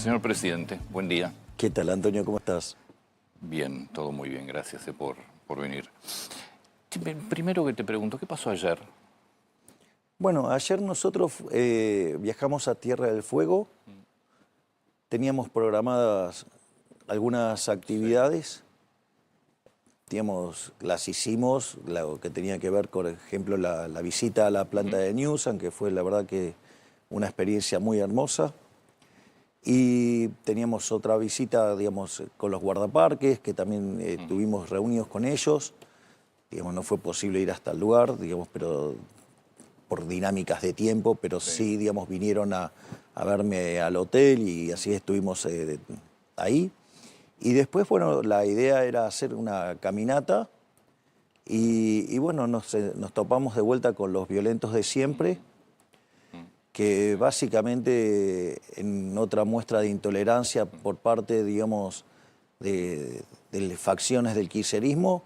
Señor presidente, buen día. ¿Qué tal, Antonio? ¿Cómo estás? Bien, todo muy bien, gracias por venir. Primero que te pregunto, ¿qué pasó ayer? Bueno, ayer nosotros viajamos a Tierra del Fuego. Teníamos programadas algunas actividades. Las hicimos, lo que tenía que ver, por ejemplo, la visita a la planta de Newsan, que fue la verdad que una experiencia muy hermosa. Y teníamos otra visita, digamos, con los guardaparques, que también tuvimos reunidos con ellos. Digamos, no fue posible ir hasta el lugar, digamos, pero por dinámicas de tiempo, pero sí, digamos, vinieron a verme al hotel y así estuvimos ahí. Y después, bueno, la idea era hacer una caminata y bueno, nos topamos de vuelta con los violentos de siempre, que básicamente en otra muestra de intolerancia por parte, digamos, de facciones del kirchnerismo,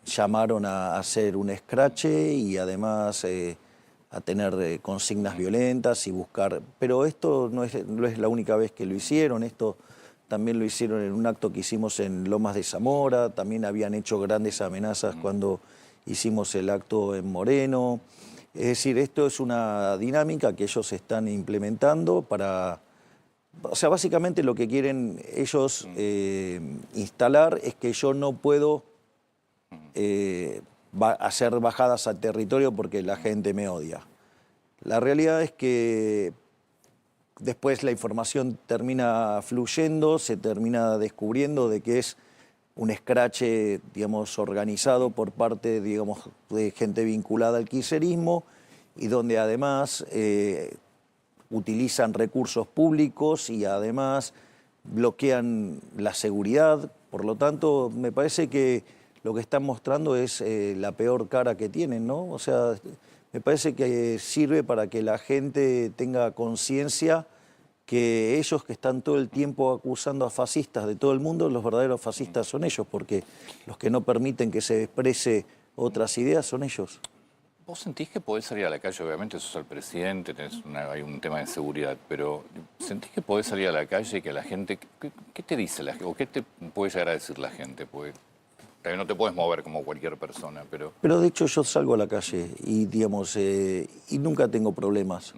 llamaron a hacer un escrache y además a tener consignas violentas y buscar... Pero esto no es la única vez que lo hicieron, esto también lo hicieron en un acto que hicimos en Lomas de Zamora, también habían hecho grandes amenazas cuando hicimos el acto en Moreno. Es decir, esto es una dinámica que ellos están implementando para... O sea, básicamente lo que quieren ellos instalar es que yo no puedo hacer bajadas al territorio porque la gente me odia. La realidad es que después la información termina fluyendo, se termina descubriendo de que es un escrache, digamos, organizado por parte, digamos, de gente vinculada al kirchnerismo y donde además utilizan recursos públicos y además bloquean la seguridad. Por lo tanto, me parece que lo que están mostrando es la peor cara que tienen, ¿no? O sea, me parece que sirve para que la gente tenga conciencia que ellos que están todo el tiempo acusando a fascistas de todo el mundo, los verdaderos fascistas son ellos, porque los que no permiten que se exprese otras ideas son ellos. ¿Vos sentís que podés salir a la calle? Obviamente sos el presidente, hay un tema de seguridad, pero ¿sentís que podés salir a la calle y que la gente... ¿Qué te dice la gente? ¿O qué te puede llegar a decir la gente? Porque también no te puedes mover como cualquier persona, pero... Pero de hecho yo salgo a la calle y, digamos, y nunca tengo problemas.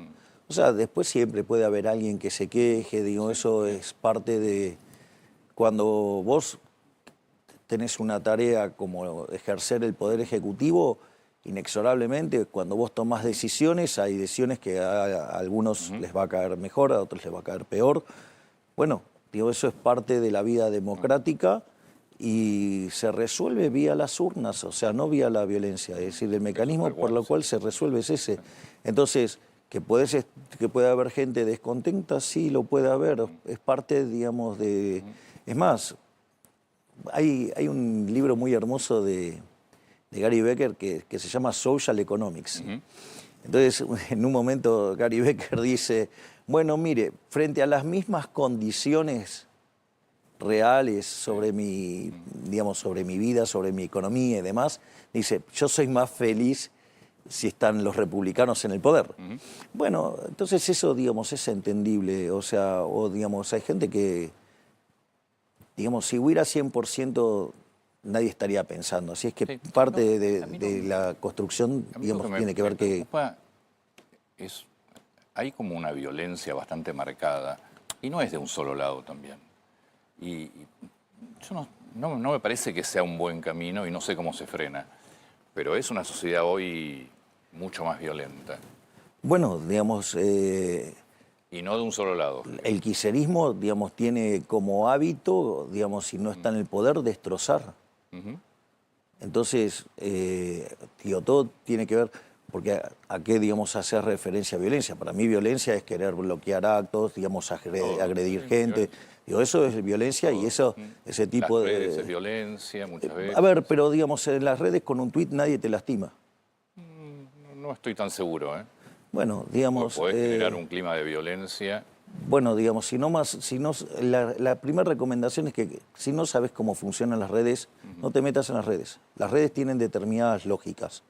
O sea, después siempre puede haber alguien que se queje, digo, eso es parte de... Cuando vos tenés una tarea como ejercer el poder ejecutivo, inexorablemente, cuando vos tomás decisiones, hay decisiones que a algunos les va a caer mejor, a otros les va a caer peor. Bueno, digo, eso es parte de la vida democrática y se resuelve vía las urnas, o sea, no vía la violencia. Es decir, el mecanismo por lo cual se resuelve es ese. Entonces, que puede haber gente descontenta, sí, lo puede haber. Es parte, digamos, de... Es más, hay un libro muy hermoso de Gary Becker que se llama Social Economics. Entonces, en un momento Gary Becker dice, bueno, mire, frente a las mismas condiciones reales sobre mi, digamos, sobre mi vida, sobre mi economía y demás, dice, yo soy más feliz si están los republicanos en el poder. Bueno, entonces eso, digamos, es entendible. O sea, o digamos, hay gente que, digamos, si hubiera 100%, nadie estaría pensando. Así es que parte de la construcción, digamos, tiene que ver que... Hay como una violencia bastante marcada, y no es de un solo lado también. Y yo no me parece que sea un buen camino y no sé cómo se frena, pero es una sociedad hoy mucho más violenta. Bueno, digamos... y no de un solo lado. El kirchnerismo, digamos, tiene como hábito, digamos, si no está en el poder, destrozar. Entonces, digo, todo tiene que ver, porque a qué, digamos, hacer referencia a violencia. Para mí violencia es querer bloquear actos, digamos, agredir gente. Digo, eso es violencia y ese tipo Las redes es violencia muchas veces. A ver, pero digamos, en las redes con un tuit nadie te lastima. No estoy tan seguro, ¿eh? Bueno, digamos... Podés generar un clima de violencia. Bueno, digamos, la primera recomendación es que si no sabes cómo funcionan las redes, no te metas en las redes. Las redes tienen determinadas lógicas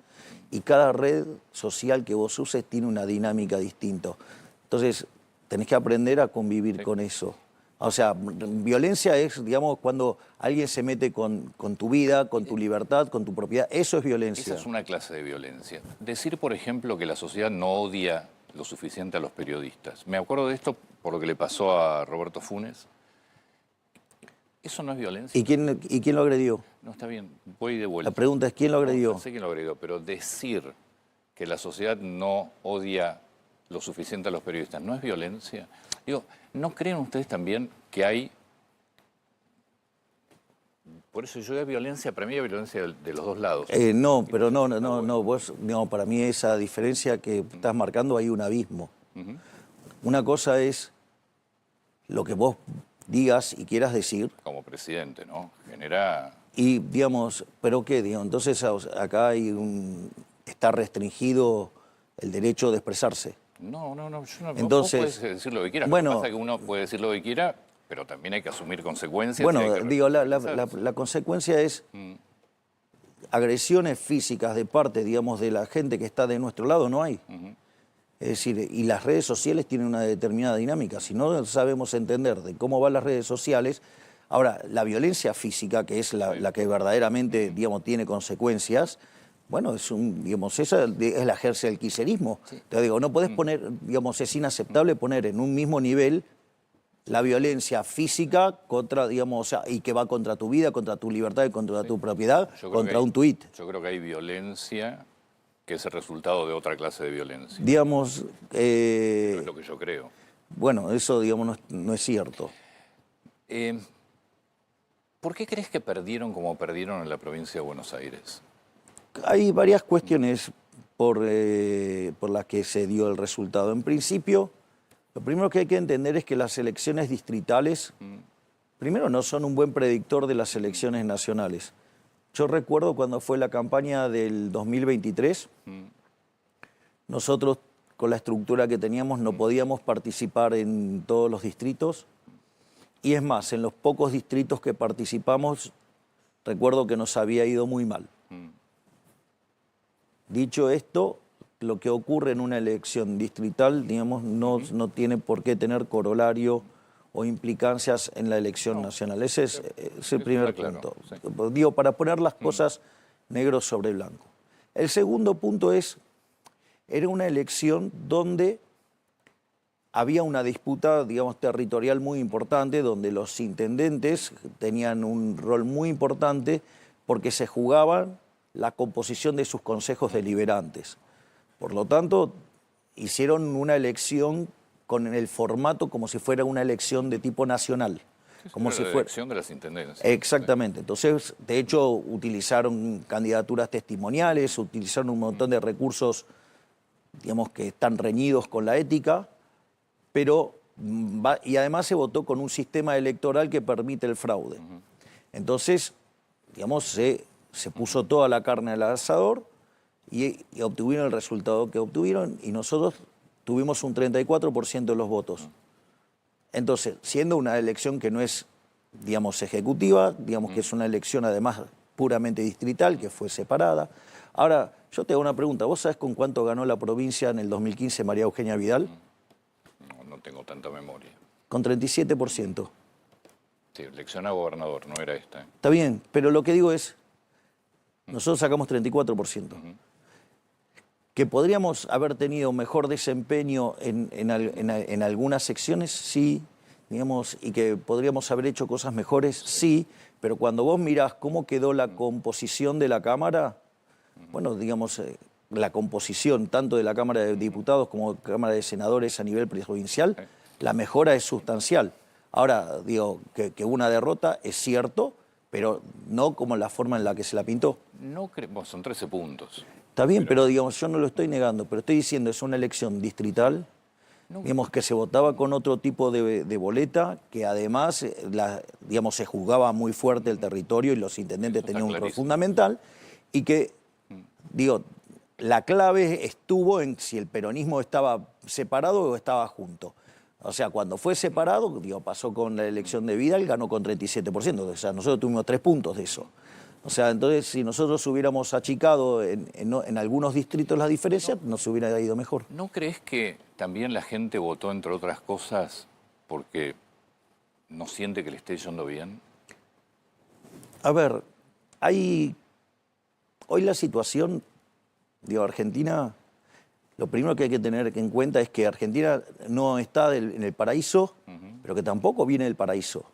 y cada red social que vos uses tiene una dinámica distinta. Entonces, tenés que aprender a convivir con eso. O sea, violencia es, digamos, cuando alguien se mete con tu vida, con tu libertad, con tu propiedad. Eso es violencia. Esa es una clase de violencia. Decir, por ejemplo, que la sociedad no odia lo suficiente a los periodistas. Me acuerdo de esto por lo que le pasó a Roberto Funes. ¿Eso no es violencia? ¿Y quién lo agredió? No, está bien, voy de vuelta. La pregunta es, ¿quién lo agredió? No sé quién lo agredió, pero decir que la sociedad no odia lo suficiente a los periodistas, ¿no es violencia? Digo, ¿no creen ustedes también que hay... Por eso yo de violencia, para mí hay violencia de los dos lados. No, pero no, para mí esa diferencia que estás marcando hay un abismo. Una cosa es lo que vos digas y quieras decir. Como presidente, ¿no? Genera... Y, digamos, ¿pero qué? Digamos, entonces acá está restringido el derecho de expresarse. No, yo no. Entonces, vos puedes decir lo que quieras. Bueno, lo que pasa es que uno puede decir lo que quiera, pero también hay que asumir consecuencias. Bueno, digo, la la consecuencia es agresiones físicas de parte, digamos, de la gente que está de nuestro lado, no hay. Es decir, y las redes sociales tienen una determinada dinámica. Si no sabemos entender de cómo van las redes sociales, ahora, la violencia física, que es la que verdaderamente, digamos, tiene consecuencias, bueno, digamos, esa es la ejerce del kirchnerismo. Sí. Te digo, no podés poner, digamos, es inaceptable poner en un mismo nivel la violencia física contra, digamos, o sea, y que va contra tu vida, contra tu libertad y contra tu propiedad, contra un tuit. Yo creo que hay violencia que es el resultado de otra clase de violencia. Digamos... es lo que yo creo. Bueno, eso, digamos, no es cierto. ¿Por qué crees que perdieron como perdieron en la provincia de Buenos Aires? Hay varias cuestiones por las que se dio el resultado. En principio, lo primero que hay que entender es que las elecciones distritales, primero, no son un buen predictor de las elecciones nacionales. Yo recuerdo cuando fue la campaña del 2023, nosotros con la estructura que teníamos no podíamos participar en todos los distritos. Y es más, en los pocos distritos que participamos, recuerdo que nos había ido muy mal. Dicho esto, lo que ocurre en una elección distrital, digamos, no tiene por qué tener corolario o implicancias en la elección nacional. Ese es el primer punto. Sí. Digo, para poner las cosas negro sobre blanco. El segundo punto era una elección donde había una disputa, digamos, territorial muy importante, donde los intendentes tenían un rol muy importante porque se jugaban la composición de sus consejos deliberantes. Por lo tanto, hicieron una elección con el formato como si fuera una elección de tipo nacional. Como si fuera la elección de las intendencias. Exactamente. Entonces, de hecho, utilizaron candidaturas testimoniales, utilizaron un montón de recursos, digamos, que están reñidos con la ética, y además se votó con un sistema electoral que permite el fraude. Entonces, digamos, se puso toda la carne al asador y obtuvieron el resultado que obtuvieron y nosotros tuvimos un 34% de los votos. Entonces, siendo una elección que no es, digamos, ejecutiva, digamos que es una elección además puramente distrital, que fue separada. Ahora, yo te hago una pregunta. ¿Vos sabés con cuánto ganó la provincia en el 2015 María Eugenia Vidal? No tengo tanta memoria. Con 37%. Sí, elección a gobernador, no era esta. Está bien, pero lo que digo es, nosotros sacamos 34%. ¿Que podríamos haber tenido mejor desempeño en algunas secciones? Sí, digamos, y que podríamos haber hecho cosas mejores, sí, pero cuando vos mirás cómo quedó la composición de la Cámara, bueno, digamos, la composición tanto de la Cámara de Diputados como de la Cámara de Senadores a nivel provincial, la mejora es sustancial. Ahora, digo, que una derrota es cierto, pero no como la forma en la que se la pintó. No son 13 puntos. Está bien, pero digamos, yo no lo estoy negando, pero estoy diciendo, es una elección distrital, digamos, que se votaba con otro tipo de boleta, que además, digamos, se juzgaba muy fuerte el territorio y los intendentes tenían un rol fundamental, y que, digo, la clave estuvo en si el peronismo estaba separado o estaba junto. O sea, cuando fue separado, digo, pasó con la elección de Vidal, ganó con 37%, o sea, nosotros tuvimos 3 puntos de eso. O sea, entonces si nosotros hubiéramos achicado en algunos distritos las diferencias, nos hubiera ido mejor. ¿No crees que también la gente votó, entre otras cosas, porque no siente que le esté yendo bien? A ver, hoy la situación, digo, Argentina, lo primero que hay que tener en cuenta es que Argentina no está en el paraíso, pero que tampoco viene del paraíso.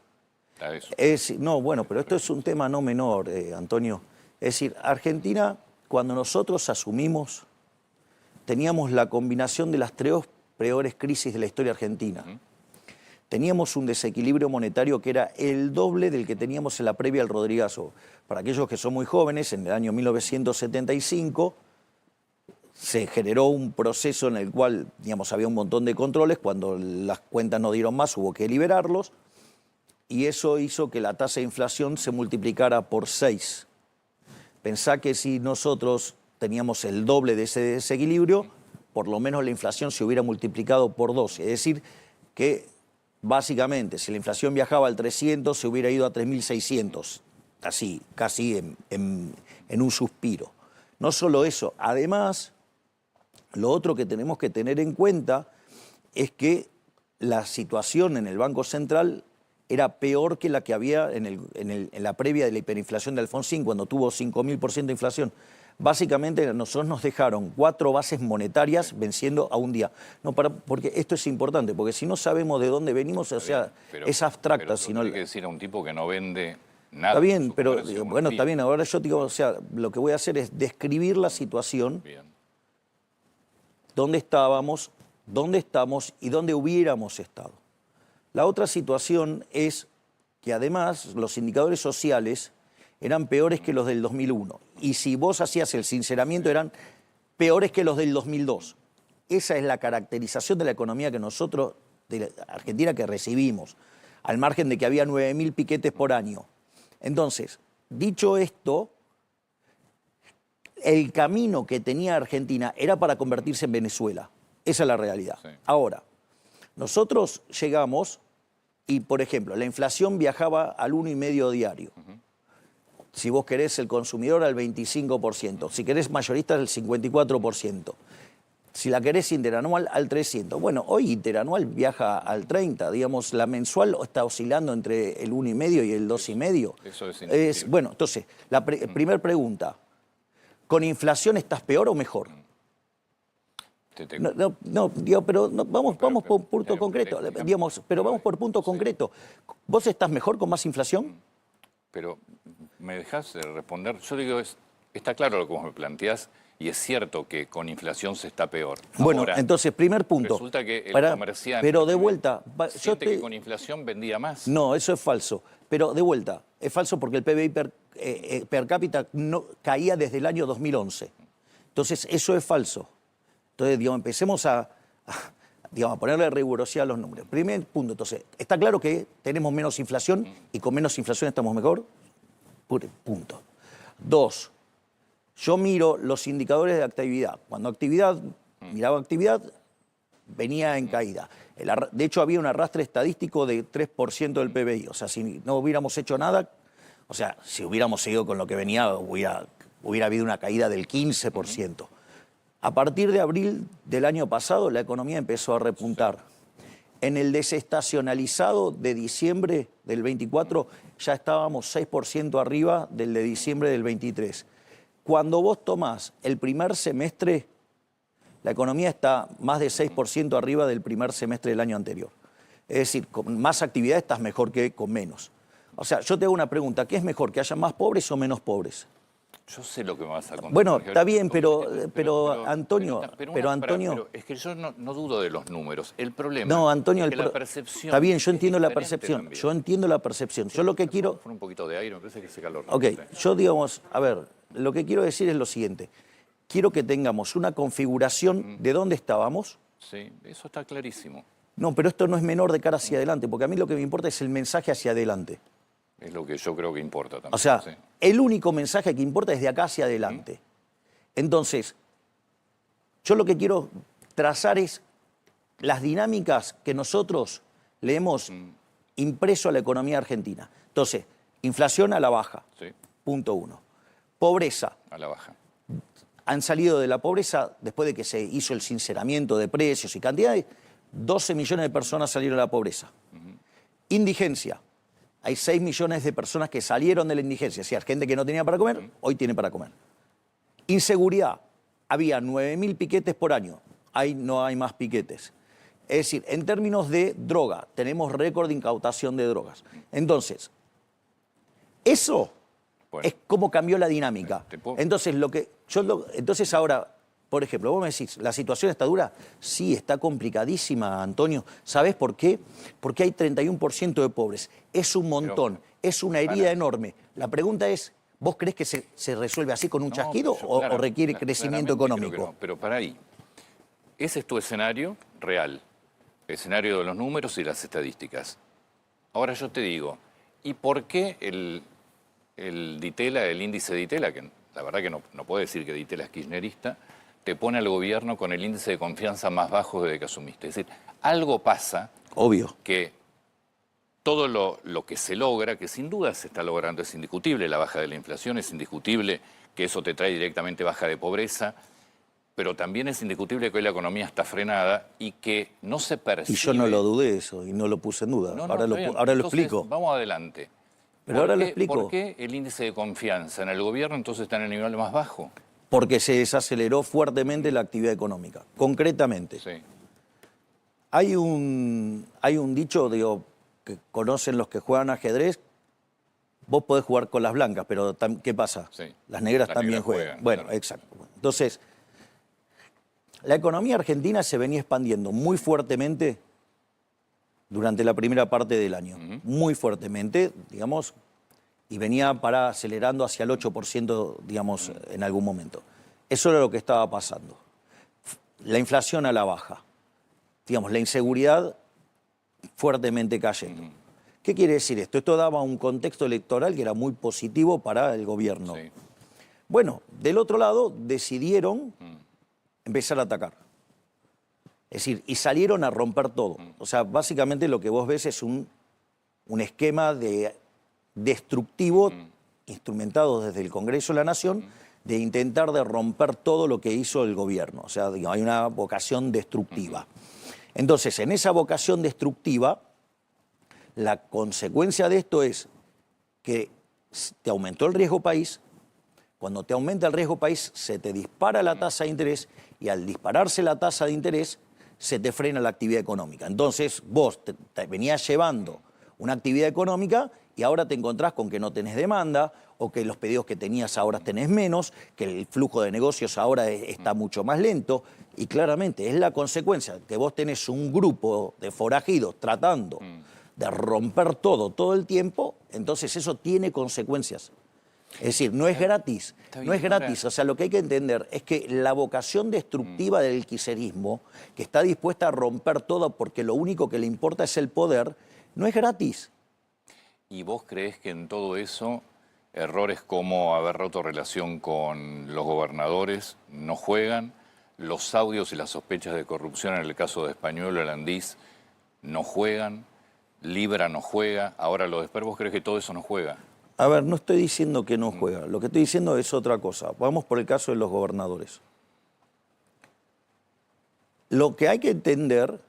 No, bueno, pero esto es un tema no menor, Antonio. Es decir, Argentina, cuando nosotros asumimos, teníamos la combinación de las tres peores crisis de la historia argentina. Teníamos un desequilibrio monetario que era el doble del que teníamos en la previa al Rodrigazo. Para aquellos que son muy jóvenes, en el año 1975 se generó un proceso en el cual, digamos, había un montón de controles. Cuando las cuentas no dieron más, hubo que liberarlos. Y eso hizo que la tasa de inflación se multiplicara por 6. Pensá que si nosotros teníamos el doble de ese desequilibrio, por lo menos la inflación se hubiera multiplicado por 2. Es decir, que básicamente, si la inflación viajaba al 300, se hubiera ido a 3.600. Así, casi en un suspiro. No solo eso, además, lo otro que tenemos que tener en cuenta es que la situación en el Banco Central era peor que la que había en la previa de la hiperinflación de Alfonsín, cuando tuvo 5.000% de inflación. Básicamente, nosotros nos dejaron 4 bases monetarias venciendo a un día. No, porque esto es importante, porque si no sabemos de dónde venimos, o sea, es abstracta. Pero si no, hay que decir a un tipo que no vende nada. Está bien, pero bueno, está bien. Ahora yo digo, o sea, lo que voy a hacer es describir la situación, dónde estábamos, dónde estamos y dónde hubiéramos estado. La otra situación es que además los indicadores sociales eran peores que los del 2001. Y si vos hacías el sinceramiento, eran peores que los del 2002. Esa es la caracterización de la economía que nosotros, de la Argentina, que recibimos, al margen de que había 9.000 piquetes por año. Entonces, dicho esto, el camino que tenía Argentina era para convertirse en Venezuela. Esa es la realidad. Sí. Ahora, nosotros llegamos y, por ejemplo, la inflación viajaba al 1,5 diario. Si vos querés el consumidor al 25%, si querés mayorista al 54%, si la querés interanual al 300%. Bueno, hoy interanual viaja al 30%, digamos, la mensual está oscilando entre el 1,5 y el 2,5. Eso es bueno, entonces, la primera pregunta, ¿con inflación estás peor o mejor? Vamos por un punto concreto, digamos, pero vamos por punto concreto. ¿Vos estás mejor con más inflación? Pero me dejás de responder. Yo digo, está claro lo que vos me planteás y es cierto que con inflación se está peor. Bueno, ahora, entonces, primer punto. Resulta que el comerciante... Pero de vuelta... siente que con inflación vendía más. No, eso es falso. Pero de vuelta, es falso porque el PBI per cápita caía desde el año 2011. Entonces, eso es falso. Entonces, digamos, empecemos a ponerle rigurosidad a los números. Primer punto, entonces, está claro que tenemos menos inflación y con menos inflación estamos mejor. Punto. 2, yo miro los indicadores de actividad. Cuando miraba actividad, venía en caída. De hecho, había un arrastre estadístico de 3% del PBI. O sea, si no hubiéramos hecho nada, o sea, si hubiéramos seguido con lo que venía, hubiera habido una caída del 15%. A partir de abril del año pasado, la economía empezó a repuntar. En el desestacionalizado de diciembre del 24, ya estábamos 6% arriba del de diciembre del 23. Cuando vos tomás el primer semestre, la economía está más de 6% arriba del primer semestre del año anterior. Es decir, con más actividad estás mejor que con menos. O sea, yo te hago una pregunta, ¿qué es mejor, que haya más pobres o menos pobres? Yo sé lo que me vas a contar. Bueno, está bien, pero Antonio... Pero es que yo no dudo de los números. El problema es que la percepción... Está bien, yo entiendo la percepción. También. Yo entiendo la percepción. Yo lo que quiero... Pon un poquito de aire, me parece que ese calor. Ok, yo digamos, a ver, lo que quiero decir es lo siguiente. Quiero que tengamos una configuración de dónde estábamos. Sí, eso está clarísimo. No, pero esto no es menor de cara hacia adelante, porque a mí lo que me importa es el mensaje hacia adelante. Es lo que yo creo que importa también. O sea, el único mensaje que importa es de acá hacia adelante. Entonces, yo lo que quiero trazar es las dinámicas que nosotros le hemos impreso a la economía argentina. Entonces, inflación a la baja. Sí. punto uno. Pobreza. A la baja. Han salido de la pobreza después de que se hizo el sinceramiento de precios y cantidades. 12 millones de personas salieron de la pobreza. Indigencia. Hay 6 millones de personas que salieron de la indigencia. O sea, gente que no tenía para comer, hoy tiene para comer. Inseguridad. Había 9.000 piquetes por año. Ahí no hay más piquetes. Es decir, en términos de droga, tenemos récord de incautación de drogas. Entonces, eso es cómo cambió la dinámica. Entonces, entonces ahora, por ejemplo, vos me decís, ¿la situación está dura? Sí, está complicadísima, Antonio. ¿Sabés por qué? Porque hay 31% de pobres. Es un montón, es una herida enorme. La pregunta es, ¿vos creés que se resuelve así con un chasquido o requiere crecimiento económico? Pero para ahí, ese es tu escenario real, el escenario de los números y las estadísticas. Ahora yo te digo, ¿y por qué el Ditela, el índice Ditela, que la verdad que no puedo decir que Ditela es kirchnerista, te pone al gobierno con el índice de confianza más bajo desde que asumiste? Es decir, algo pasa. Obvio. Que todo lo que se logra, que sin duda se está logrando, es indiscutible la baja de la inflación, es indiscutible que eso te trae directamente baja de pobreza, pero también es indiscutible que hoy la economía está frenada y que no se percibe. Y yo no lo dudé eso y no lo puse en duda. Ahora lo explico. Vamos adelante. Pero ahora lo explico. ¿Por qué el índice de confianza en el gobierno entonces está en el nivel más bajo? Porque se desaceleró fuertemente la actividad económica. Concretamente. Sí. Hay un dicho, digo, que conocen los que juegan ajedrez. Vos podés jugar con las blancas, pero ¿qué pasa? Sí. Las negras también juegan. Bueno, claro. Exacto. Entonces, la economía argentina se venía expandiendo muy fuertemente durante la primera parte del año. Muy fuertemente, digamos, y venía acelerando hacia el 8%, digamos, en algún momento. Eso era lo que estaba pasando. La inflación a la baja. Digamos, la inseguridad fuertemente cayendo. ¿Qué quiere decir esto? Esto daba un contexto electoral que era muy positivo para el gobierno. Sí. Bueno, del otro lado decidieron empezar a atacar. Es decir, y salieron a romper todo. O sea, básicamente lo que vos ves es un esquema destructivo instrumentado desde el Congreso de la Nación de intentar de romper todo lo que hizo el gobierno. O sea, digamos, hay una vocación destructiva. Entonces, en esa vocación destructiva, la consecuencia de esto es que te aumentó el riesgo país. Cuando te aumenta el riesgo país, se te dispara la tasa de interés y al dispararse la tasa de interés, se te frena la actividad económica. Entonces, vos te venías llevando una actividad económica y ahora te encontrás con que no tenés demanda o que los pedidos que tenías ahora tenés menos, que el flujo de negocios ahora está mucho más lento y claramente es la consecuencia que vos tenés un grupo de forajidos tratando de romper todo el tiempo, entonces eso tiene consecuencias. Es decir, no es gratis, no es gratis. O sea, lo que hay que entender es que la vocación destructiva del kirchnerismo, que está dispuesta a romper todo porque lo único que le importa es el poder, no es gratis. ¿Y vos creés que en todo eso errores como haber roto relación con los gobernadores no juegan? Los audios y las sospechas de corrupción en el caso de Españuelo, Landís, no juegan. Libra no juega. Ahora lo de Esper, ¿vos creés que todo eso no juega? A ver, no estoy diciendo que no juega. Lo que estoy diciendo es otra cosa. Vamos por el caso de los gobernadores. Lo que hay que entender,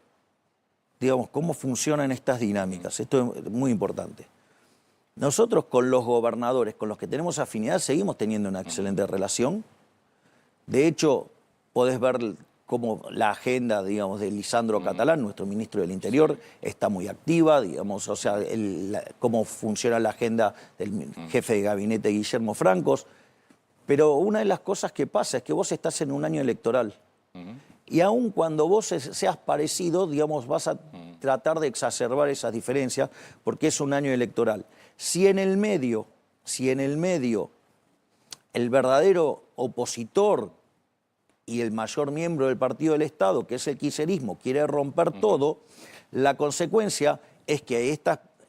digamos, cómo funcionan estas dinámicas. Esto es muy importante. Nosotros con los gobernadores, con los que tenemos afinidad, seguimos teniendo una excelente relación. De hecho, podés ver cómo la agenda, digamos, de Lisandro Catalán, nuestro ministro del Interior, está muy activa, digamos, o sea, cómo funciona la agenda del jefe de gabinete Guillermo Francos. Pero una de las cosas que pasa es que vos estás en un año electoral. Y aun cuando vos seas parecido, digamos, vas a tratar de exacerbar esas diferencias porque es un año electoral. Si en el medio el verdadero opositor y el mayor miembro del Partido del Estado, que es el kirchnerismo, quiere romper todo, la consecuencia es que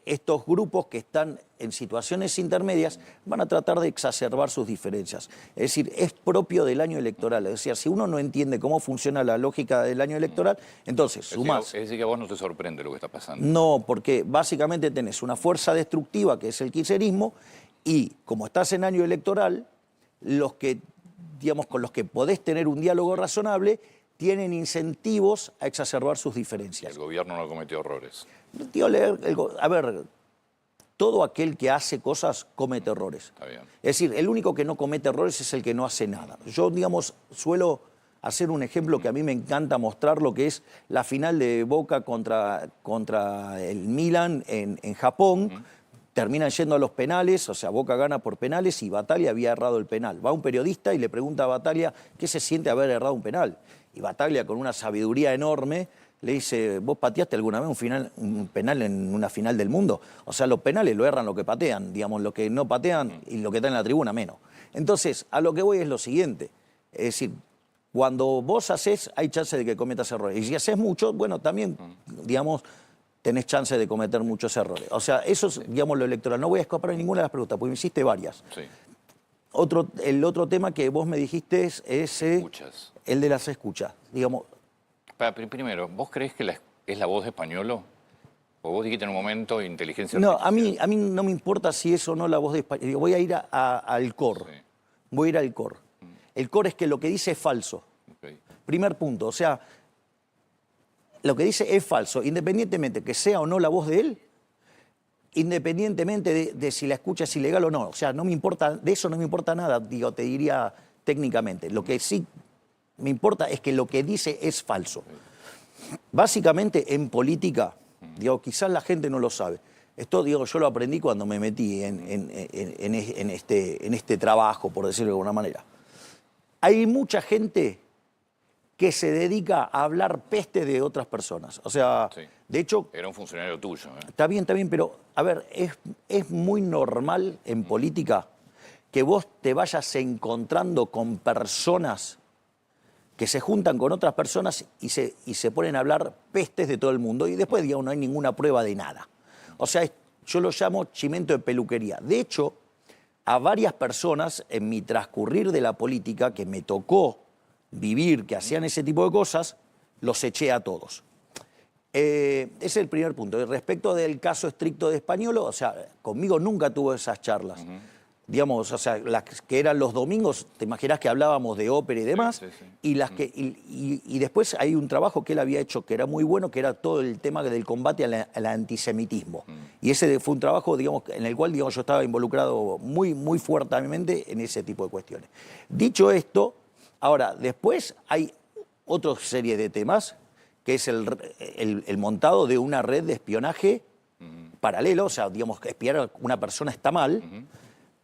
estos grupos que están en situaciones intermedias van a tratar de exacerbar sus diferencias. Es decir, es propio del año electoral. Es decir, si uno no entiende cómo funciona la lógica del año electoral, entonces sumás. Es decir, que a vos no te sorprende lo que está pasando. No, porque básicamente tenés una fuerza destructiva, que es el kirchnerismo, Y como estás en año electoral, los que, digamos, con los que podés tener un diálogo razonable, tienen incentivos a exacerbar sus diferencias. El gobierno no cometió errores. Digo, a ver, todo aquel que hace cosas comete errores. Está bien. Es decir, el único que no comete errores es el que no hace nada. Yo, digamos, suelo hacer un ejemplo que a mí me encanta mostrar, lo que es la final de Boca contra el Milan en Japón. Terminan yendo a los penales, o sea, Boca gana por penales y Bataglia había errado el penal. Va un periodista y le pregunta a Bataglia qué se siente haber errado un penal. Y Bataglia, con una sabiduría enorme, le dice: ¿vos pateaste alguna vez un penal en una final del mundo? O sea, los penales lo erran lo que patean, digamos, lo que no patean y lo que está en la tribuna menos. Entonces, a lo que voy es lo siguiente, es decir, cuando vos haces, hay chance de que cometas errores. Y si haces mucho, bueno, también, digamos, tenés chance de cometer muchos errores. O sea, eso es, digamos, lo electoral. No voy a escapar de ninguna de las preguntas, porque me hiciste varias. Sí. El otro tema que vos me dijiste es Escuchas. el de las escuchas. Digamos, Primero, ¿vos creés que es la voz de Españolo? ¿O vos dijiste en un momento inteligencia no, artificial? a mí no me importa si es o no la voz de España. Voy a ir al core. Sí. Voy a ir al core. El core es que lo que dice es falso. Okay. Primer punto, o sea, lo que dice es falso, independientemente que sea o no la voz de él, independientemente de si la escucha es ilegal o no. O sea, no me importa, de eso no me importa nada, digo, te diría técnicamente. Lo que sí me importa es que lo que dice es falso. Básicamente, en política, digo, quizás la gente no lo sabe. Esto, digo, yo lo aprendí cuando me metí en este trabajo, por decirlo de alguna manera. Hay mucha gente que se dedica a hablar peste de otras personas. O sea, Sí. de hecho, Era un funcionario tuyo, ¿eh? está bien, pero, a ver, es muy normal en política que vos te vayas encontrando con personas que se juntan con otras personas y se ponen a hablar pestes de todo el mundo y después, digamos, no hay ninguna prueba de nada. O sea, yo lo llamo chimento de peluquería. De hecho, a varias personas en mi transcurrir de la política que me tocó vivir, que hacían ese tipo de cosas, los eché a todos. Ese es el primer punto. Y respecto del caso estricto de Españolo, o sea, conmigo nunca tuvo esas charlas. Digamos, o sea, las que eran los domingos, te imaginas que hablábamos de ópera y demás, Sí, sí, sí. y las que y después hay un trabajo que él había hecho que era muy bueno, que era todo el tema del combate al antisemitismo. Y ese fue un trabajo, digamos, en el cual, digamos, yo estaba involucrado muy, muy fuertemente en ese tipo de cuestiones. Dicho esto, ahora, después hay otra serie de temas, que es el montado de una red de espionaje paralelo, o sea, digamos, que espiar a una persona está mal,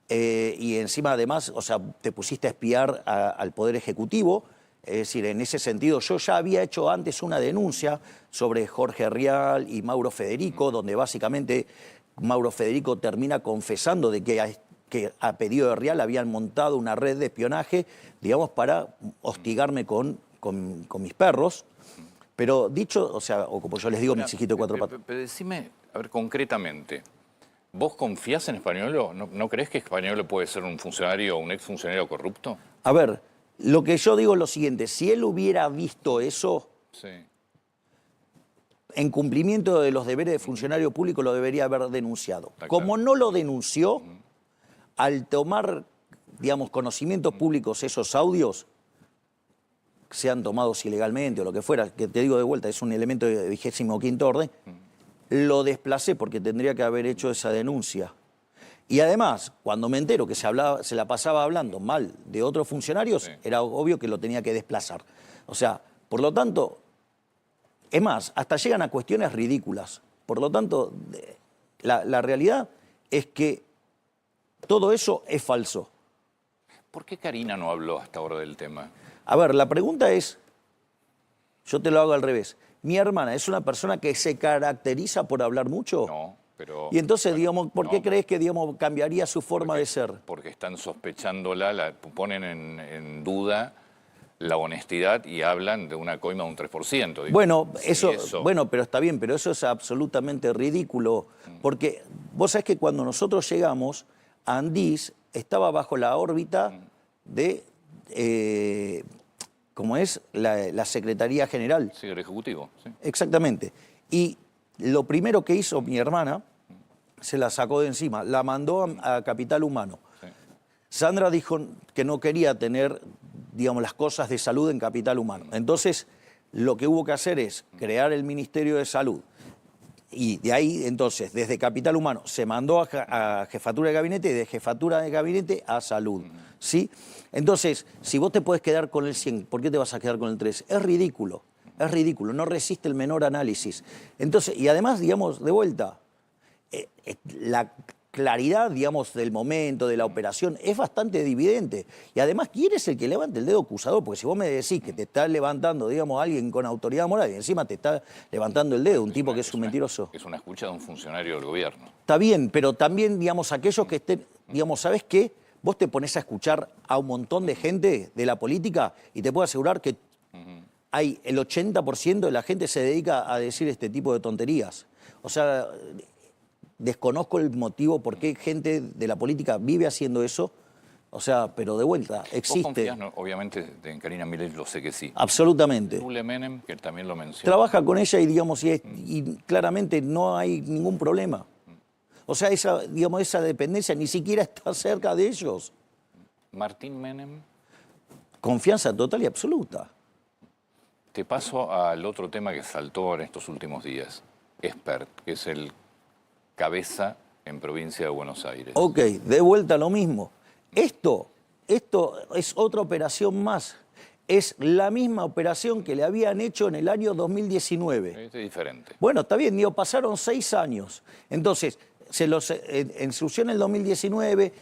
y encima además, o sea, te pusiste a espiar al Poder Ejecutivo. Es decir, en ese sentido yo ya había hecho antes una denuncia sobre Jorge Rial y Mauro Federico, donde básicamente Mauro Federico termina confesando de que a pedido de Rial habían montado una red de espionaje, digamos, para hostigarme con mis perros. Pero dicho, o sea, o como yo les digo, mis hijitos de cuatro patas. Pero decime, a ver, concretamente, ¿vos confías en Españolo? ¿No crees que Españolo puede ser un funcionario o un exfuncionario corrupto? A ver, lo que yo digo es lo siguiente: si él hubiera visto eso, Sí. en cumplimiento de los deberes de funcionario público, lo debería haber denunciado. Está Como claro. no lo denunció, al tomar, digamos, conocimientos públicos esos audios, sean tomados ilegalmente o lo que fuera, que te digo de vuelta, es un elemento de 25º orden, lo desplacé porque tendría que haber hecho esa denuncia. Y además, cuando me entero que se la pasaba hablando mal de otros funcionarios, Sí. era obvio que lo tenía que desplazar. O sea, por lo tanto, es más, hasta llegan a cuestiones ridículas. Por lo tanto, la realidad es que todo eso es falso. ¿Por qué Karina no habló hasta ahora del tema? A ver, la pregunta es, yo te lo hago al revés. ¿Mi hermana es una persona que se caracteriza por hablar mucho? No, pero... Y entonces, bueno, digamos, ¿por qué no, crees que, digamos, cambiaría su forma de ser? Porque están sospechándola, ponen en duda la honestidad y hablan de una coima de un 3%. Digo, Bueno, sí, bueno, pero está bien, pero eso es absolutamente ridículo, porque vos sabés que cuando nosotros llegamos, Andís estaba bajo la órbita de, ¿cómo es? La Secretaría General. Sí, el Ejecutivo. Sí. Exactamente. Y lo primero que hizo mi hermana se la sacó de encima, la mandó a Capital Humano. Sí. Sandra dijo que no quería tener, digamos, las cosas de salud en Capital Humano. Entonces, lo que hubo que hacer es crear el Ministerio de Salud. Y de ahí, entonces, desde Capital Humano se mandó a Jefatura de Gabinete y de Jefatura de Gabinete a Salud. ¿Sí? Entonces, si vos te podés quedar con el 100, ¿por qué te vas a quedar con el 3? Es ridículo, no resiste el menor análisis. Entonces, y además, digamos, de vuelta, la claridad, digamos, del momento, de la operación, es bastante evidente. Y además, ¿quién es el que levanta el dedo acusador? Porque si vos me decís que te está levantando, digamos, alguien con autoridad moral y encima te está levantando el dedo, un tipo que es un mentiroso. Es una escucha de un funcionario del gobierno. Está bien, pero también, digamos, aquellos que estén, digamos, ¿sabés qué? Vos te pones a escuchar a un montón de gente de la política y te puedo asegurar que hay el 80% de la gente se dedica a decir este tipo de tonterías. O sea, desconozco el motivo por qué gente de la política vive haciendo eso. O sea, pero de vuelta, existe. ¿Vos confías, no? Obviamente, en Karina Milei lo sé que sí. Absolutamente. Lule Menem, que él también lo menciona. Trabaja con ella y, digamos, y claramente no hay ningún problema. O sea, digamos, esa dependencia ni siquiera está cerca de ellos. Martín Menem. Confianza total y absoluta. Te paso al otro tema que saltó en estos últimos días. Espert, que es el cabeza en provincia de Buenos Aires. Ok, de vuelta a lo mismo. Esto es otra operación más. Es la misma operación que le habían hecho en el año 2019. Es diferente. Bueno, está bien, digo, pasaron 6 años. Entonces, se los ensució en el 2019,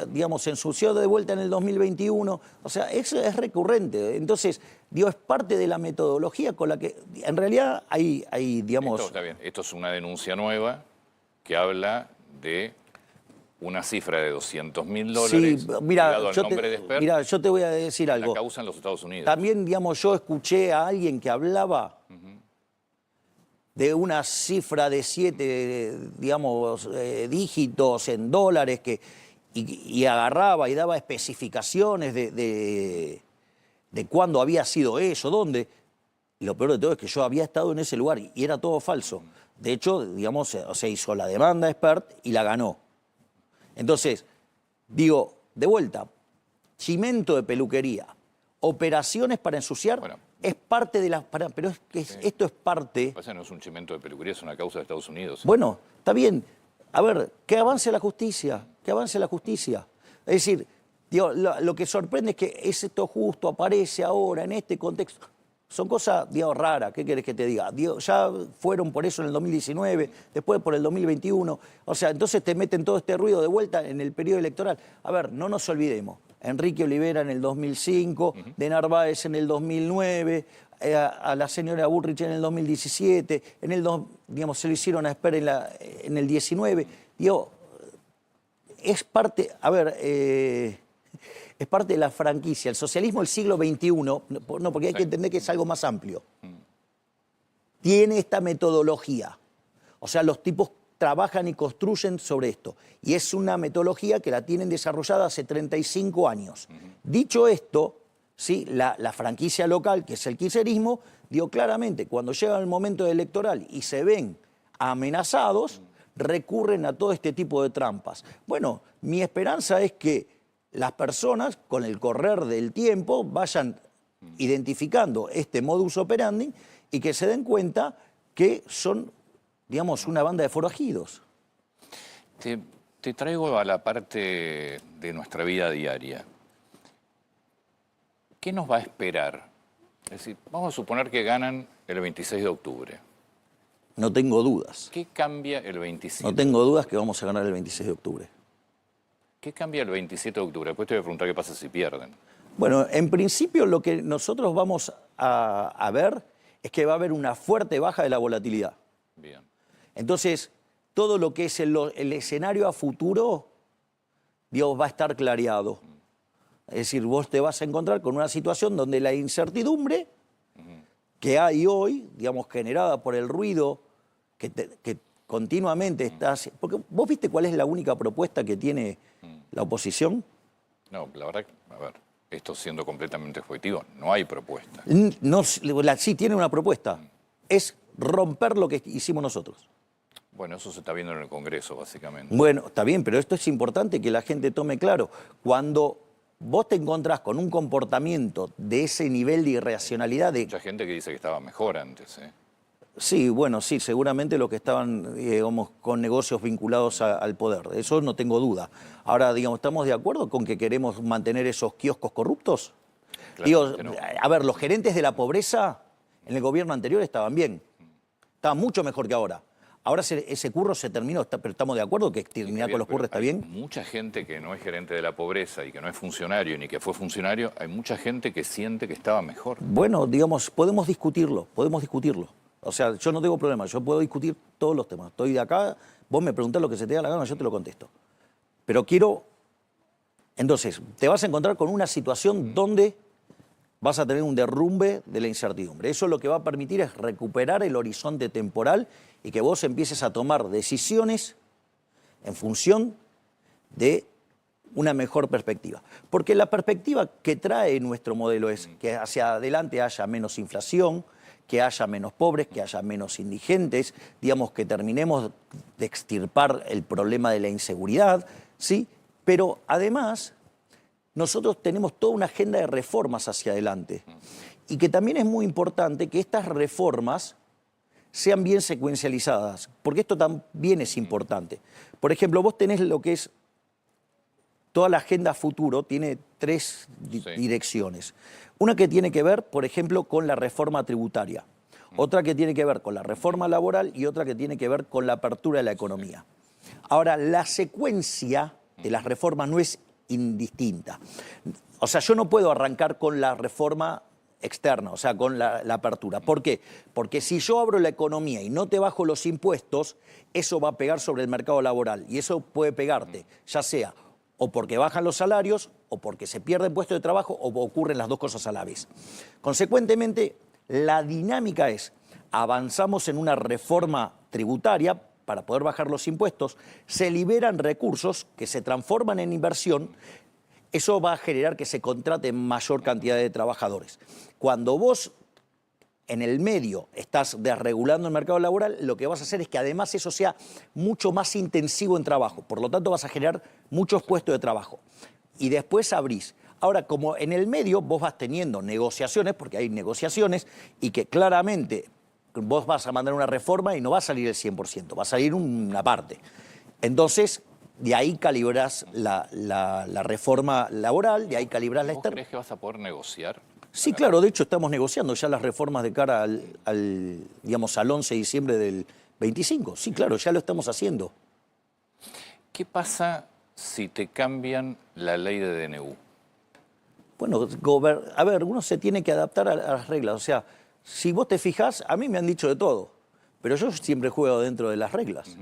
digamos, se ensució de vuelta en el 2021. O sea, eso es recurrente. Entonces, digo, es parte de la metodología con la que, en realidad, hay digamos... Esto, está bien. Esto es una denuncia nueva que habla de una cifra de $200.000 Sí, mira, ligado al nombre de Espert. mira, yo te voy a decir algo. La causa en los Estados Unidos. También, digamos, yo escuché a alguien que hablaba de una cifra de 7, digamos, dígitos en dólares y agarraba y daba especificaciones de cuándo había sido eso, dónde. Y lo peor de todo es que yo había estado en ese lugar y era todo falso. De hecho, digamos, se hizo la demanda Espert y la ganó. Entonces, digo, de vuelta, chimento de peluquería, operaciones para ensuciar, Bueno, es parte de las... Pero es que esto es parte... Lo que pasa es que no es un chimento de peluquería, es una causa de Estados Unidos. Bueno, está bien. A ver, que avance la justicia, que avance la justicia. Es decir, digo, lo que sorprende es que esto justo aparece ahora, en este contexto. Son cosas, digamos, raras, ¿qué querés que te diga? Digo, ya fueron por eso en el 2019, después por el 2021. O sea, entonces te meten todo este ruido de vuelta en el periodo electoral. A ver, no nos olvidemos. Enrique Olivera en el 2005, de Narváez en el 2009, a la señora Bullrich en el 2017, digamos, se lo hicieron a Espert en el 19. Digo, es parte, a ver, es parte de la franquicia. El socialismo del siglo XXI, no, porque hay que entender que es algo más amplio, tiene esta metodología. O sea, los tipos trabajan y construyen sobre esto. Y es una metodología que la tienen desarrollada hace 35 años. Dicho esto, ¿sí? La franquicia local, que es el kirchnerismo, digo claramente, cuando llega el momento electoral y se ven amenazados, recurren a todo este tipo de trampas. Bueno, mi esperanza es que las personas, con el correr del tiempo, vayan identificando este modus operandi y que se den cuenta que son, digamos, una banda de forajidos. Te traigo a la parte de nuestra vida diaria. ¿Qué nos va a esperar? Es decir, vamos a suponer que ganan el 26 de octubre. No tengo dudas. ¿Qué cambia el 27? No tengo dudas que vamos a ganar el 26 de octubre. ¿Qué cambia el 27 de octubre? Después te voy a preguntar qué pasa si pierden. Bueno, en principio lo que nosotros vamos a ver es que va a haber una fuerte baja de la volatilidad. Bien. Entonces, todo lo que es el escenario a futuro, Dios, va a estar clareado. Es decir, vos te vas a encontrar con una situación donde la incertidumbre que hay hoy, digamos, generada por el ruido que continuamente está... Porque vos viste cuál es la única propuesta que tiene la oposición. No, la verdad, a ver, esto siendo completamente objetivo, no hay propuesta. No, sí tiene una propuesta. Es romper lo que hicimos nosotros. Bueno, eso se está viendo en el Congreso, básicamente. Bueno, está bien, pero esto es importante que la gente tome claro. Cuando vos te encontrás con un comportamiento de ese nivel de irracionalidad, Mucha gente que dice que estaba mejor antes, ¿eh? sí, bueno, sí, seguramente los que estaban, digamos, con negocios vinculados al poder, eso no tengo duda. Ahora, digamos, ¿estamos de acuerdo con que queremos mantener esos kioscos corruptos? Digo, Claramente no. a ver, los gerentes de la pobreza en el gobierno anterior estaban bien, estaban mucho mejor que ahora. Ahora ese curro se terminó, pero estamos de acuerdo que terminar con los curros está bien. Mucha gente que no es gerente de la pobreza y que no es funcionario ni que fue funcionario, hay mucha gente que siente que estaba mejor. Bueno, digamos, podemos discutirlo, podemos discutirlo. O sea, yo no tengo problema, yo puedo discutir todos los temas. Estoy de acá, vos me preguntás lo que se te da la gana, yo te lo contesto. Pero quiero... Entonces, te vas a encontrar con una situación donde vas a tener un derrumbe de la incertidumbre. Eso lo que va a permitir es recuperar el horizonte temporal y que vos empieces a tomar decisiones en función de una mejor perspectiva. Porque la perspectiva que trae nuestro modelo es que hacia adelante haya menos inflación, que haya menos pobres, que haya menos indigentes, digamos que terminemos de extirpar el problema de la inseguridad, ¿sí? Pero además nosotros tenemos toda una agenda de reformas hacia adelante y que también es muy importante que estas reformas sean bien secuencializadas, porque esto también es importante. Por ejemplo, vos tenés lo que es toda la agenda futuro, tiene tres direcciones. Una que tiene que ver, por ejemplo, con la reforma tributaria, otra que tiene que ver con la reforma laboral y otra que tiene que ver con la apertura de la economía. Ahora, la secuencia de las reformas no es indistinta. O sea, yo no puedo arrancar con la reforma externa, o sea, con la apertura. ¿Por qué? Porque si yo abro la economía y no te bajo los impuestos, eso va a pegar sobre el mercado laboral y eso puede pegarte, ya sea o porque bajan los salarios o porque se pierde el puesto de trabajo o ocurren las dos cosas a la vez. Consecuentemente, la dinámica es, avanzamos en una reforma tributaria para poder bajar los impuestos, se liberan recursos que se transforman en inversión, eso va a generar que se contrate mayor cantidad de trabajadores. Cuando vos en el medio estás desregulando el mercado laboral, lo que vas a hacer es que además eso sea mucho más intensivo en trabajo, por lo tanto vas a generar muchos puestos de trabajo. Y después abrís. Ahora, como en el medio vos vas teniendo negociaciones, porque hay negociaciones, y que claramente vos vas a mandar una reforma y no va a salir el 100%, va a salir una parte. Entonces, de ahí calibrás la reforma laboral, de ahí calibrás la externa. ¿Vos crees que vas a poder negociar? Sí, claro, de hecho estamos negociando ya las reformas de cara digamos, al 11 de diciembre del 25. Sí, claro, ya lo estamos haciendo. ¿Qué pasa si te cambian la ley de DNU? Bueno, a ver, uno se tiene que adaptar a las reglas. O sea, si vos te fijás, a mí me han dicho de todo, pero yo siempre juego dentro de las reglas.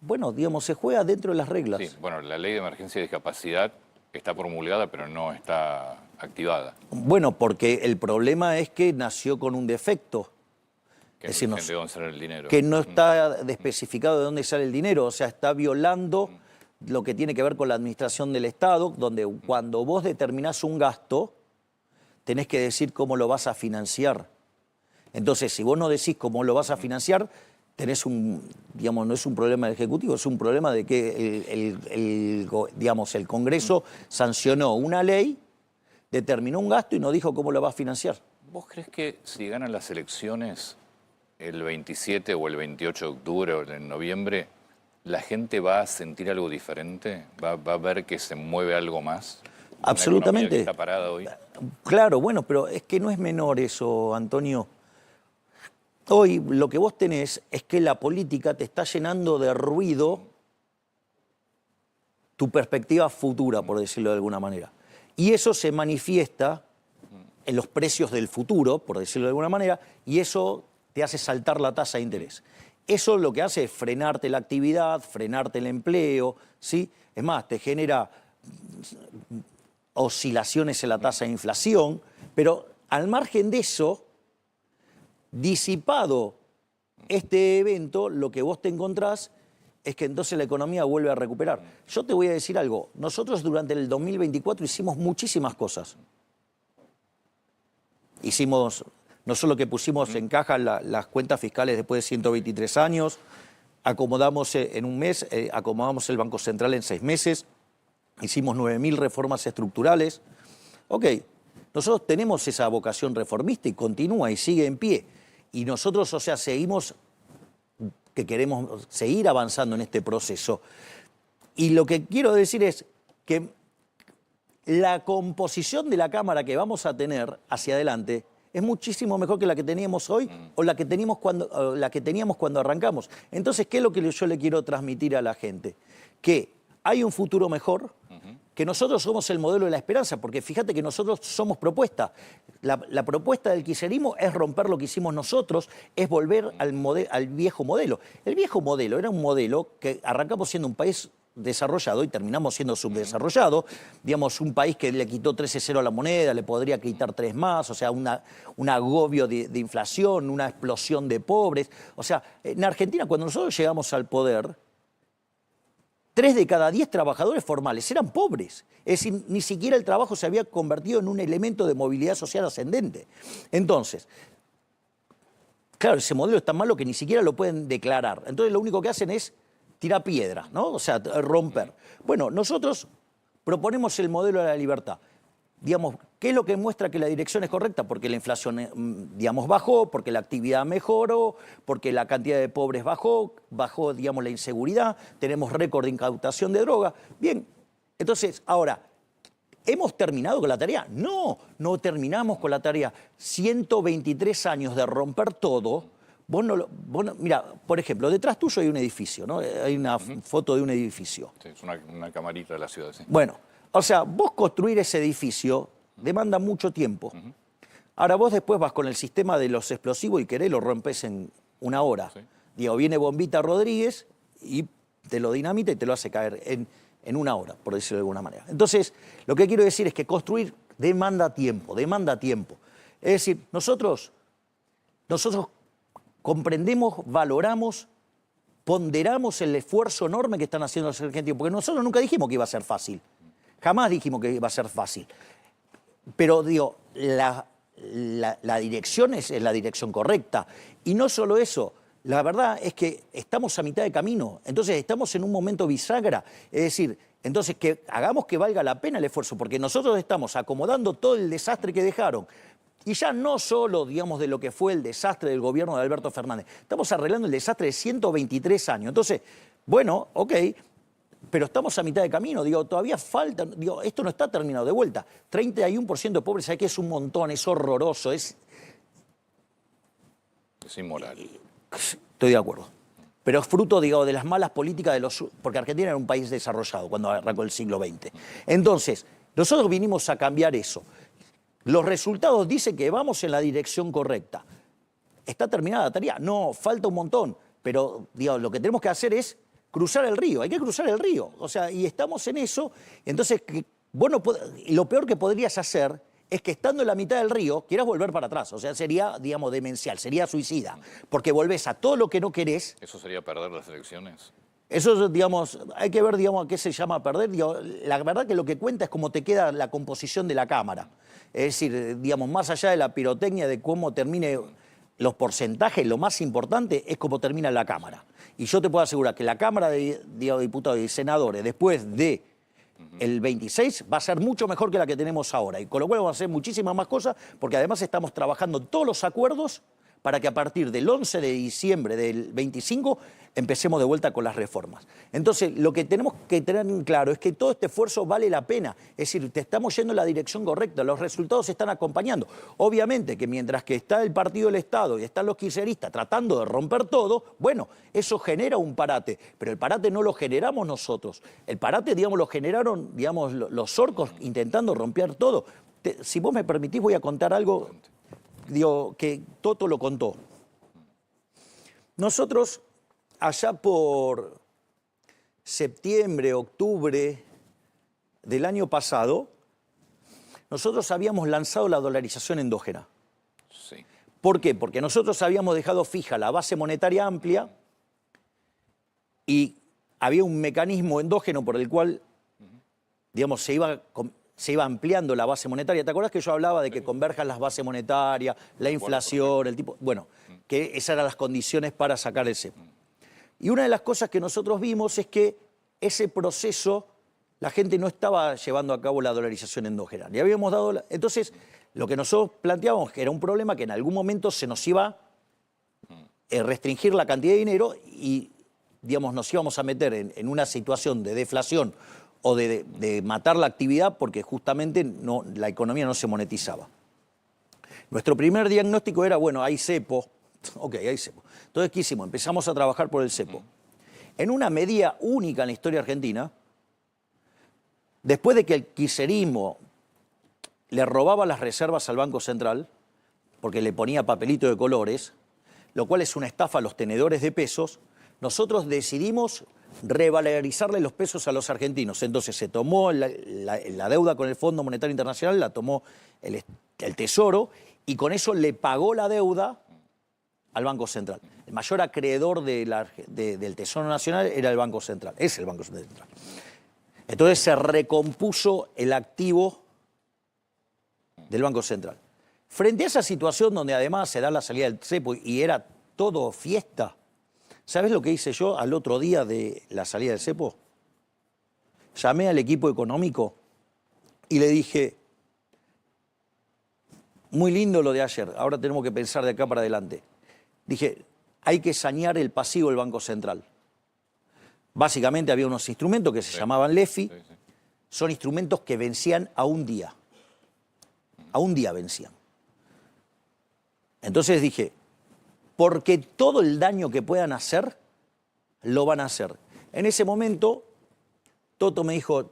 Bueno, digamos, se juega dentro de las reglas. Sí, bueno, la ley de emergencia y discapacidad está promulgada, pero no está activada. Bueno, porque el problema es que nació con un defecto. Que es decir, de dónde sale el dinero. Que no está especificado de dónde sale el dinero, o sea, está violando lo que tiene que ver con la administración del Estado, donde cuando vos determinás un gasto, tenés que decir cómo lo vas a financiar. Entonces, si vos no decís cómo lo vas a financiar, tenés digamos, no es un problema del Ejecutivo, es un problema de que digamos, el Congreso sancionó una ley, determinó un gasto y no dijo cómo lo va a financiar. ¿Vos crees que si ganan las elecciones el 27 o el 28 de octubre o en noviembre, la gente va a sentir algo diferente? ¿Va a ver que se mueve algo más? Absolutamente. Que está parada hoy. Claro, bueno, pero es que no es menor eso, Antonio. Hoy lo que vos tenés es que la política te está llenando de ruido tu perspectiva futura, por decirlo de alguna manera. Y eso se manifiesta en los precios del futuro, por decirlo de alguna manera, y eso te hace saltar la tasa de interés. Eso lo que hace es frenarte la actividad, frenarte el empleo, ¿sí? Es más, te genera oscilaciones en la tasa de inflación, pero al margen de eso, disipado este evento, lo que vos te encontrás es que entonces la economía vuelve a recuperar. Yo te voy a decir algo, nosotros durante el 2024 hicimos muchísimas cosas. Hicimos, no solo que pusimos en caja las cuentas fiscales después de 123 años, acomodamos en un mes, acomodamos el Banco Central en 6 meses, hicimos 9.000 reformas estructurales. Ok, nosotros tenemos esa vocación reformista y continúa y sigue en pie. Y nosotros, o sea, seguimos que queremos seguir avanzando en este proceso. Y lo que quiero decir es que la composición de la Cámara que vamos a tener hacia adelante es muchísimo mejor que la que teníamos hoy o la que teníamos cuando arrancamos. Entonces, ¿qué es lo que yo le quiero transmitir a la gente? Que hay un futuro mejor, que nosotros somos el modelo de la esperanza, porque fíjate que nosotros somos propuesta. La propuesta del kirchnerismo es romper lo que hicimos nosotros, es volver al viejo modelo. El viejo modelo era un modelo que arrancamos siendo un país desarrollado y terminamos siendo subdesarrollado, digamos, un país que le quitó 13-0 a la moneda, le podría quitar 3 más, o sea, un agobio de inflación, una explosión de pobres. O sea, en Argentina, cuando nosotros llegamos al poder, 3 de cada 10 trabajadores formales eran pobres. Es decir, ni siquiera el trabajo se había convertido en un elemento de movilidad social ascendente. Entonces, claro, ese modelo es tan malo que ni siquiera lo pueden declarar. Entonces, lo único que hacen es tirar piedras, ¿no? O sea, romper. Bueno, nosotros proponemos el modelo de la libertad. Digamos, ¿qué es lo que muestra que la dirección es correcta? Porque la inflación, digamos, bajó, porque la actividad mejoró, porque la cantidad de pobres bajó, digamos, la inseguridad, tenemos récord de incautación de droga. Bien, entonces, ahora, ¿hemos terminado con la tarea? No, no terminamos con la tarea. 123 años de romper todo. Mira, por ejemplo, detrás tuyo hay un edificio, ¿no? Hay una foto de un edificio. Sí, es una camarita de la ciudad, sí. Bueno, o sea, vos construir ese edificio demanda mucho tiempo. Ahora vos después vas con el sistema de los explosivos y querés lo rompes en 1 hora. Sí. Digo, viene Bombita Rodríguez y te lo dinamita y te lo hace caer en 1 hora, por decirlo de alguna manera. Entonces, lo que quiero decir es que construir demanda tiempo, demanda tiempo. Es decir, nosotros comprendemos, valoramos, ponderamos el esfuerzo enorme que están haciendo los argentinos, porque nosotros nunca dijimos que iba a ser fácil, jamás dijimos que iba a ser fácil, pero digo, la dirección es la dirección correcta, y no solo eso, la verdad es que estamos a mitad de camino, entonces estamos en un momento bisagra, es decir, entonces que hagamos que valga la pena el esfuerzo, porque nosotros estamos acomodando todo el desastre que dejaron. Y ya no solo, digamos, de lo que fue el desastre del gobierno de Alberto Fernández. Estamos arreglando el desastre de 123 años. Entonces, bueno, ok, pero estamos a mitad de camino. Digo, todavía falta, digo, esto no está terminado de vuelta. 31% de pobres, ¿sabes qué? Es un montón, es horroroso, es inmoral. Estoy de acuerdo. Pero es fruto, digo, de las malas políticas porque Argentina era un país desarrollado cuando arrancó el siglo XX. Entonces, nosotros vinimos a cambiar eso. Los resultados dicen que vamos en la dirección correcta. ¿Está terminada la tarea? No, falta un montón. Pero, digamos, lo que tenemos que hacer es cruzar el río. Hay que cruzar el río. O sea, y estamos en eso. Entonces, lo peor que podrías hacer es que estando en la mitad del río quieras volver para atrás. O sea, sería, digamos, demencial, sería suicida. Porque volvés a todo lo que no querés. ¿Eso sería perder las elecciones? Eso, digamos, hay que ver, digamos, a qué se llama perder. Digo, la verdad que lo que cuenta es cómo te queda la composición de la Cámara. Es decir, digamos, más allá de la pirotecnia, de cómo termine los porcentajes, lo más importante es cómo termina la Cámara. Y yo te puedo asegurar que la Cámara de Diputados y Senadores, después de el 26, va a ser mucho mejor que la que tenemos ahora. Y con lo cual vamos a hacer muchísimas más cosas, porque además estamos trabajando todos los acuerdos para que a partir del 11 de diciembre del 25 empecemos de vuelta con las reformas. Entonces, lo que tenemos que tener en claro es que todo este esfuerzo vale la pena. Es decir, te estamos yendo en la dirección correcta, los resultados se están acompañando. Obviamente que mientras que está el Partido del Estado y están los kirchneristas tratando de romper todo, bueno, eso genera un parate, pero el parate no lo generamos nosotros. El parate, digamos, lo generaron, digamos, los orcos intentando romper todo. Si vos me permitís, voy a contar algo, digo, que Toto lo contó. Nosotros, allá por septiembre, octubre del año pasado, nosotros habíamos lanzado la dolarización endógena. Sí. ¿Por qué? Porque nosotros habíamos dejado fija la base monetaria amplia y había un mecanismo endógeno por el cual, digamos, se iba ampliando la base monetaria. ¿Te acuerdas que yo hablaba de que converjan las bases monetarias, la inflación, el tipo? Bueno, que esas eran las condiciones para sacar el cepo. Y una de las cosas que nosotros vimos es que ese proceso, la gente no estaba llevando a cabo la dolarización endógena. Le habíamos dado entonces, lo que nosotros planteábamos que era un problema que en algún momento se nos iba a restringir la cantidad de dinero y, digamos, nos íbamos a meter en una situación de deflación o de matar la actividad porque justamente la economía no se monetizaba. Nuestro primer diagnóstico era, bueno, hay cepo. Ok, hay cepo. Entonces, ¿qué hicimos? Empezamos a trabajar por el cepo. En una medida única en la historia argentina, después de que el kirchnerismo le robaba las reservas al Banco Central, porque le ponía papelito de colores, lo cual es una estafa a los tenedores de pesos, nosotros decidimos revalorizarle los pesos a los argentinos. Entonces se tomó la deuda con el Fondo Monetario Internacional, la tomó el Tesoro, y con eso le pagó la deuda al Banco Central. El mayor acreedor del Tesoro Nacional era el Banco Central, es el Banco Central. Entonces se recompuso el activo del Banco Central. Frente a esa situación donde además se da la salida del cepo y era todo fiesta, ¿sabes lo que hice yo al otro día de la salida del cepo? Llamé al equipo económico y le dije, muy lindo lo de ayer, ahora tenemos que pensar de acá para adelante. Dije, hay que sanear el pasivo del Banco Central. Básicamente había unos instrumentos que se llamaban LEFI, son instrumentos que vencían a un día. A un día vencían. Entonces dije, porque todo el daño que puedan hacer, lo van a hacer. En ese momento, Toto me dijo,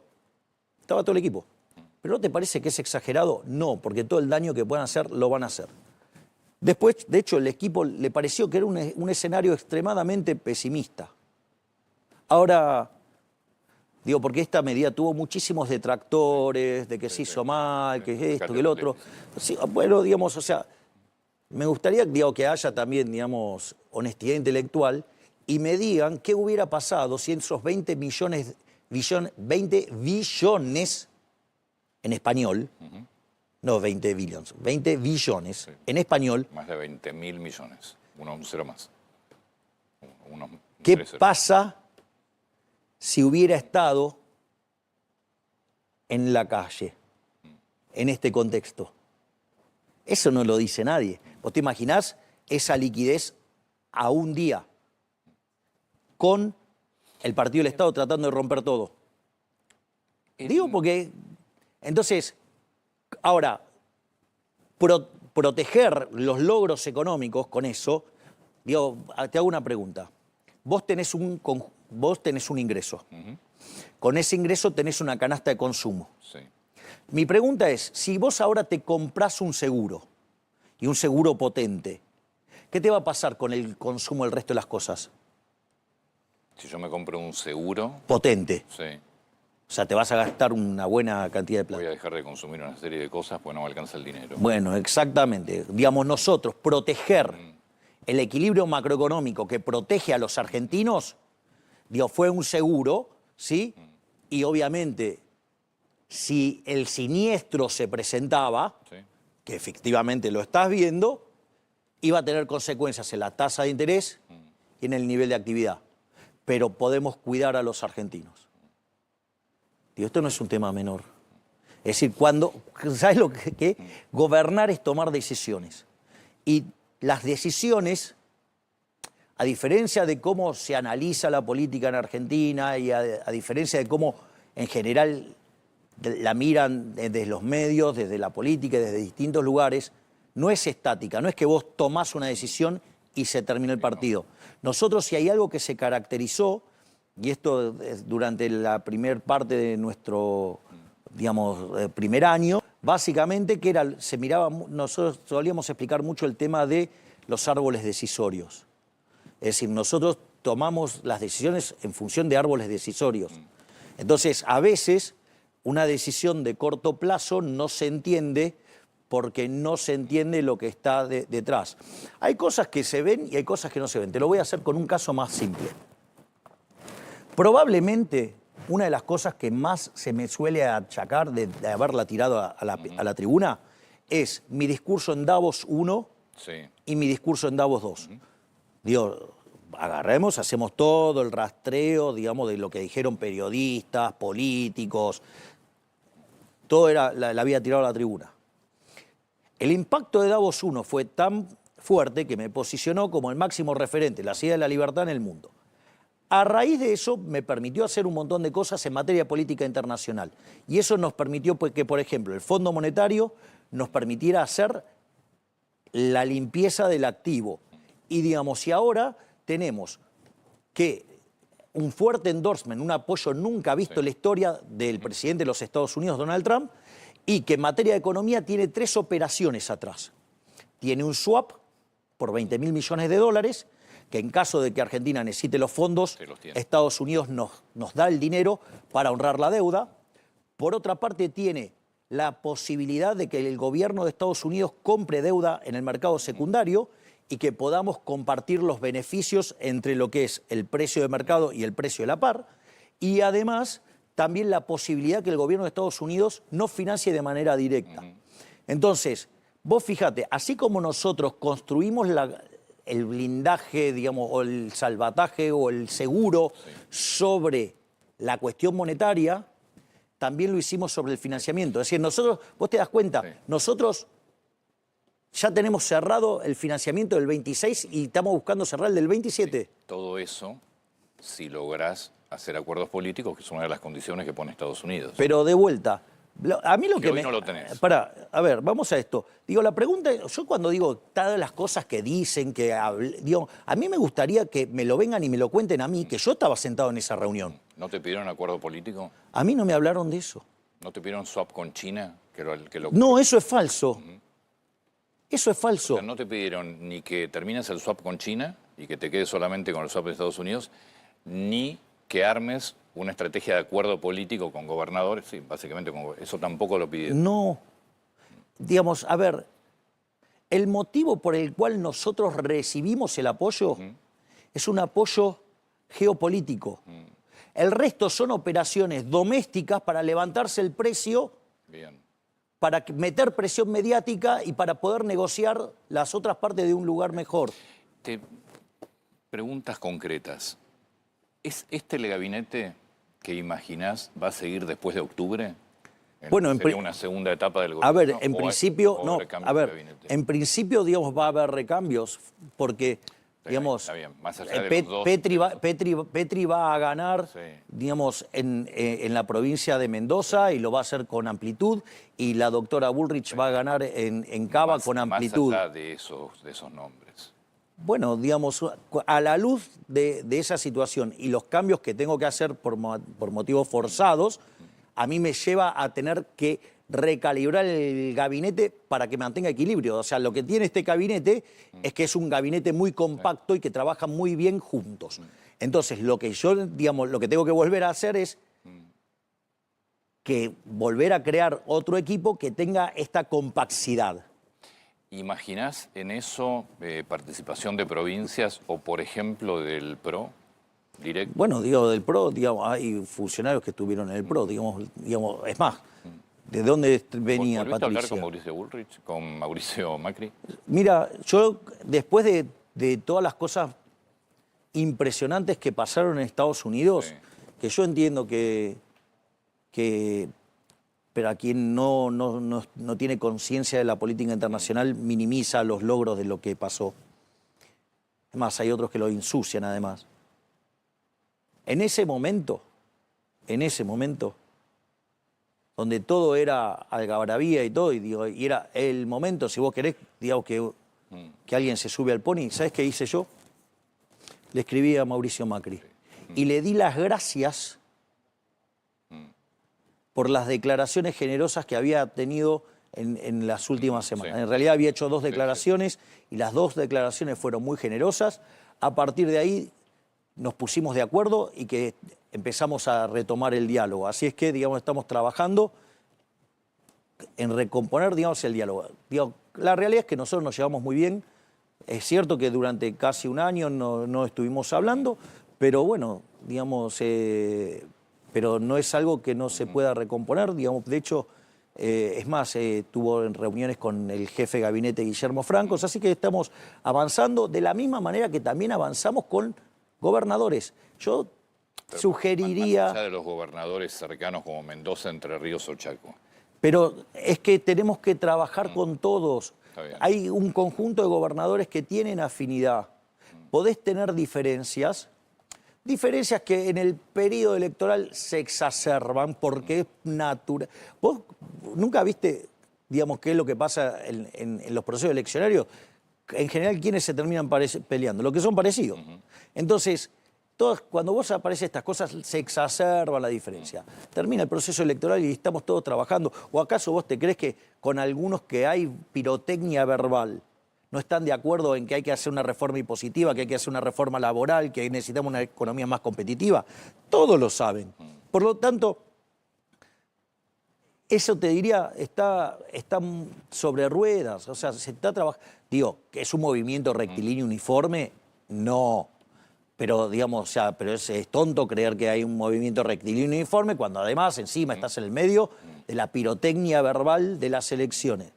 estaba todo el equipo, ¿pero no te parece que es exagerado? No, porque todo el daño que puedan hacer, lo van a hacer. Después, de hecho, el equipo le pareció que era un escenario extremadamente pesimista. Ahora, digo, porque esta medida tuvo muchísimos detractores, de que se hizo mal, que es esto, que el otro. Sí, bueno, digamos, o sea, me gustaría, digo, que haya también, digamos, honestidad intelectual y me digan qué hubiera pasado si esos 20 billones en español, no 20 billones, 20 billones en español. Más de 20.000 millones, un cero más. ¿Qué pasa si hubiera estado en la calle, en este contexto? Eso no lo dice nadie. ¿Vos te imaginás esa liquidez a un día con el Partido del Estado tratando de romper todo? Digo porque, entonces, ahora, proteger los logros económicos con eso, digo, te hago una pregunta. Vos tenés un ingreso. Con ese ingreso tenés una canasta de consumo. Sí. Mi pregunta es, si vos ahora te comprás un seguro, y un seguro potente, ¿qué te va a pasar con el consumo del resto de las cosas? Si yo me compro un seguro... Potente. Sí. O sea, te vas a gastar una buena cantidad de plata. Voy a dejar de consumir una serie de cosas porque no me alcanza el dinero. Bueno, exactamente. Digamos, nosotros proteger el equilibrio macroeconómico que protege a los argentinos, digo, fue un seguro, ¿sí? Y obviamente, si el siniestro se presentaba, Sí. que efectivamente lo estás viendo, iba a tener consecuencias en la tasa de interés y en el nivel de actividad. Pero podemos cuidar a los argentinos. Digo, esto no es un tema menor. Es decir, ¿sabes lo que? Gobernar es tomar decisiones. Y las decisiones, a diferencia de cómo se analiza la política en Argentina y a diferencia de cómo en general la miran desde los medios, desde la política y desde distintos lugares, no es estática, no es que vos tomás una decisión y se terminó el partido. Nosotros, si hay algo que se caracterizó, y esto durante la primer parte de nuestro, digamos, primer año, básicamente que era, nosotros solíamos explicar mucho el tema de los árboles decisorios. Es decir, nosotros tomamos las decisiones en función de árboles decisorios. Entonces, a veces, una decisión de corto plazo no se entiende porque no se entiende lo que está detrás. Hay cosas que se ven y hay cosas que no se ven. Te lo voy a hacer con un caso más simple. Probablemente una de las cosas que más se me suele achacar de haberla tirado a la tribuna es mi discurso en Davos 1 y mi discurso en Davos 2. Digo, agarremos, hacemos todo el rastreo, digamos, de lo que dijeron periodistas, políticos, todo era, la había tirado a la tribuna. El impacto de Davos 1 fue tan fuerte que me posicionó como el máximo referente, la ciudad de la libertad en el mundo. A raíz de eso me permitió hacer un montón de cosas en materia de política internacional. Y eso nos permitió pues, que, por ejemplo, el Fondo Monetario nos permitiera hacer la limpieza del activo. Y digamos, si ahora tenemos que un fuerte endorsement, un apoyo nunca visto en la historia del presidente de los Estados Unidos, Donald Trump, y que en materia de economía tiene 3 operaciones atrás. Tiene un swap por 20.000 millones de dólares, que en caso de que Argentina necesite los fondos, Estados Unidos nos da el dinero para honrar la deuda. Por otra parte, tiene la posibilidad de que el gobierno de Estados Unidos compre deuda en el mercado secundario y que podamos compartir los beneficios entre lo que es el precio de mercado y el precio de la par. Y además, también la posibilidad que el gobierno de Estados Unidos no financie de manera directa. Entonces, vos fíjate, así como nosotros construimos el blindaje, digamos, o el salvataje o el seguro sobre la cuestión monetaria, también lo hicimos sobre el financiamiento. Es decir, nosotros, vos te das cuenta, nosotros ya tenemos cerrado el financiamiento del 26 y estamos buscando cerrar el del 27. Sí, todo eso, si lográs hacer acuerdos políticos, que es una de las condiciones que pone Estados Unidos. Pero de vuelta, a mí lo que hoy no lo tenés. A ver, vamos a esto. Digo, la pregunta, yo cuando digo todas las cosas que dicen, digo, a mí me gustaría que me lo vengan y me lo cuenten a mí, que yo estaba sentado en esa reunión. ¿No te pidieron acuerdo político? A mí no me hablaron de eso. ¿No te pidieron swap con China? No, eso es falso. Eso es falso. O sea, no te pidieron ni que termines el swap con China y que te quedes solamente con el swap de Estados Unidos, ni que armes una estrategia de acuerdo político con gobernadores. Sí, básicamente eso tampoco lo pidieron. No. Digamos, a ver, el motivo por el cual nosotros recibimos el apoyo es un apoyo geopolítico. El resto son operaciones domésticas para levantarse el precio, para meter presión mediática y para poder negociar las otras partes de un lugar mejor. Preguntas concretas. ¿Es este el gabinete que imaginás va a seguir después de octubre? Bueno, ¿Sería una segunda etapa del gobierno? A ver, en principio, no. A ver, en principio, digamos, va a haber recambios porque, digamos, está bien. Más allá de los dos, Petri va a ganar, digamos, en la provincia de Mendoza y lo va a hacer con amplitud, y la doctora Bullrich va a ganar en Cava con amplitud. Más allá de esos nombres. Bueno, digamos, a la luz de esa situación y los cambios que tengo que hacer por motivos forzados, a mí me lleva a tener que recalibrar el gabinete para que mantenga equilibrio. O sea, lo que tiene este gabinete es que es un gabinete muy compacto y que trabaja muy bien juntos. Entonces, lo que yo, digamos, lo que tengo que volver a hacer es que volver a crear otro equipo que tenga esta compacidad. ¿Imaginás en eso participación de provincias o, por ejemplo, del PRO directo? Bueno, digo, del PRO, digamos, hay funcionarios que estuvieron en el PRO, digamos, es más, ¿de dónde venía ¿Volviste a hablar Patricia? con Mauricio Bullrich, con Mauricio Macri? Mira, yo después de todas las cosas impresionantes que pasaron en Estados Unidos, que yo entiendo que pero a quien no tiene conciencia de la política internacional minimiza los logros de lo que pasó. Es más, hay otros que lo ensucian además. En ese momento, donde todo era algarabía y todo, y era el momento, si vos querés, digamos que alguien se sube al pony, ¿sabés qué hice yo? Le escribí a Mauricio Macri y le di las gracias por las declaraciones generosas que había tenido en las últimas semanas. En realidad había hecho 2 declaraciones y las 2 declaraciones fueron muy generosas. A partir de ahí nos pusimos de acuerdo y que empezamos a retomar el diálogo. Así es que, digamos, estamos trabajando en recomponer, digamos, el diálogo. Digamos, la realidad es que nosotros nos llevamos muy bien. Es cierto que durante casi un año no estuvimos hablando, pero bueno, digamos, pero no es algo que no se pueda recomponer. Digamos, de hecho, Es más, tuvo reuniones con el jefe de gabinete Guillermo Francos, así que estamos avanzando de la misma manera que también avanzamos con gobernadores. Yo Pero sugeriría... Más allá de los gobernadores cercanos como Mendoza, Entre Ríos o Chaco. Pero es que tenemos que trabajar con todos. Está bien. Hay un conjunto de gobernadores que tienen afinidad. Podés tener diferencias que en el periodo electoral se exacerban porque es natural. ¿Vos nunca viste, digamos, qué es lo que pasa en los procesos eleccionarios? En general, ¿quiénes se terminan peleando? Los que son parecidos. Entonces, cuando vos aparecen estas cosas, se exacerba la diferencia. Termina el proceso electoral y estamos todos trabajando. ¿O acaso vos te crees que con algunos que hay pirotecnia verbal no están de acuerdo en que hay que hacer una reforma impositiva, que hay que hacer una reforma laboral, que necesitamos una economía más competitiva? Todos lo saben. Por lo tanto, eso te diría, está sobre ruedas. O sea, se está trabajando. Digo, ¿que es un movimiento rectilíneo uniforme? No. Pero, digamos, o sea, pero es tonto creer que hay un movimiento rectilíneo uniforme cuando además encima estás en el medio de la pirotecnia verbal de las elecciones.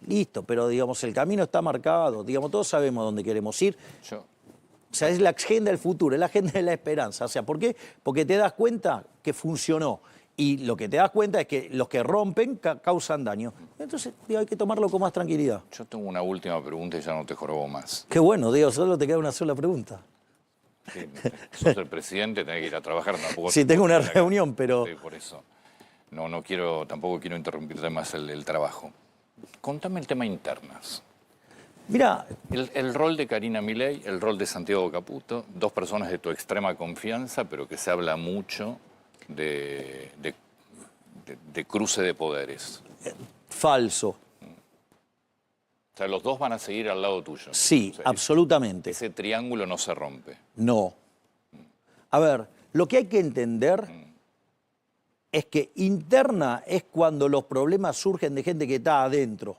Listo, pero digamos, el camino está marcado, digamos, todos sabemos dónde queremos ir. O sea, es la agenda del futuro, es la agenda de la esperanza. O sea, ¿por qué? Porque te das cuenta que funcionó. Y lo que te das cuenta es que los que rompen causan daño. Entonces, digo, hay que tomarlo con más tranquilidad. Yo tengo una última pregunta y ya no te jorobo más. Qué bueno, Diego, solo te queda una sola pregunta. Sí, sos el presidente, tenés que ir a trabajar tampoco. Sí, tengo una reunión, pero... Sí, por eso. Tampoco quiero interrumpirte más el trabajo. Contame el tema internas. Mira, El rol de Karina Milei, el rol de Santiago Caputo, dos personas de tu extrema confianza, pero que se habla mucho de cruce de poderes. falso. O sea, los dos van a seguir al lado tuyo. Sí, O sea, absolutamente. Ese triángulo no se rompe. No. A ver, lo que hay que entender es que interna es cuando los problemas surgen de gente que está adentro.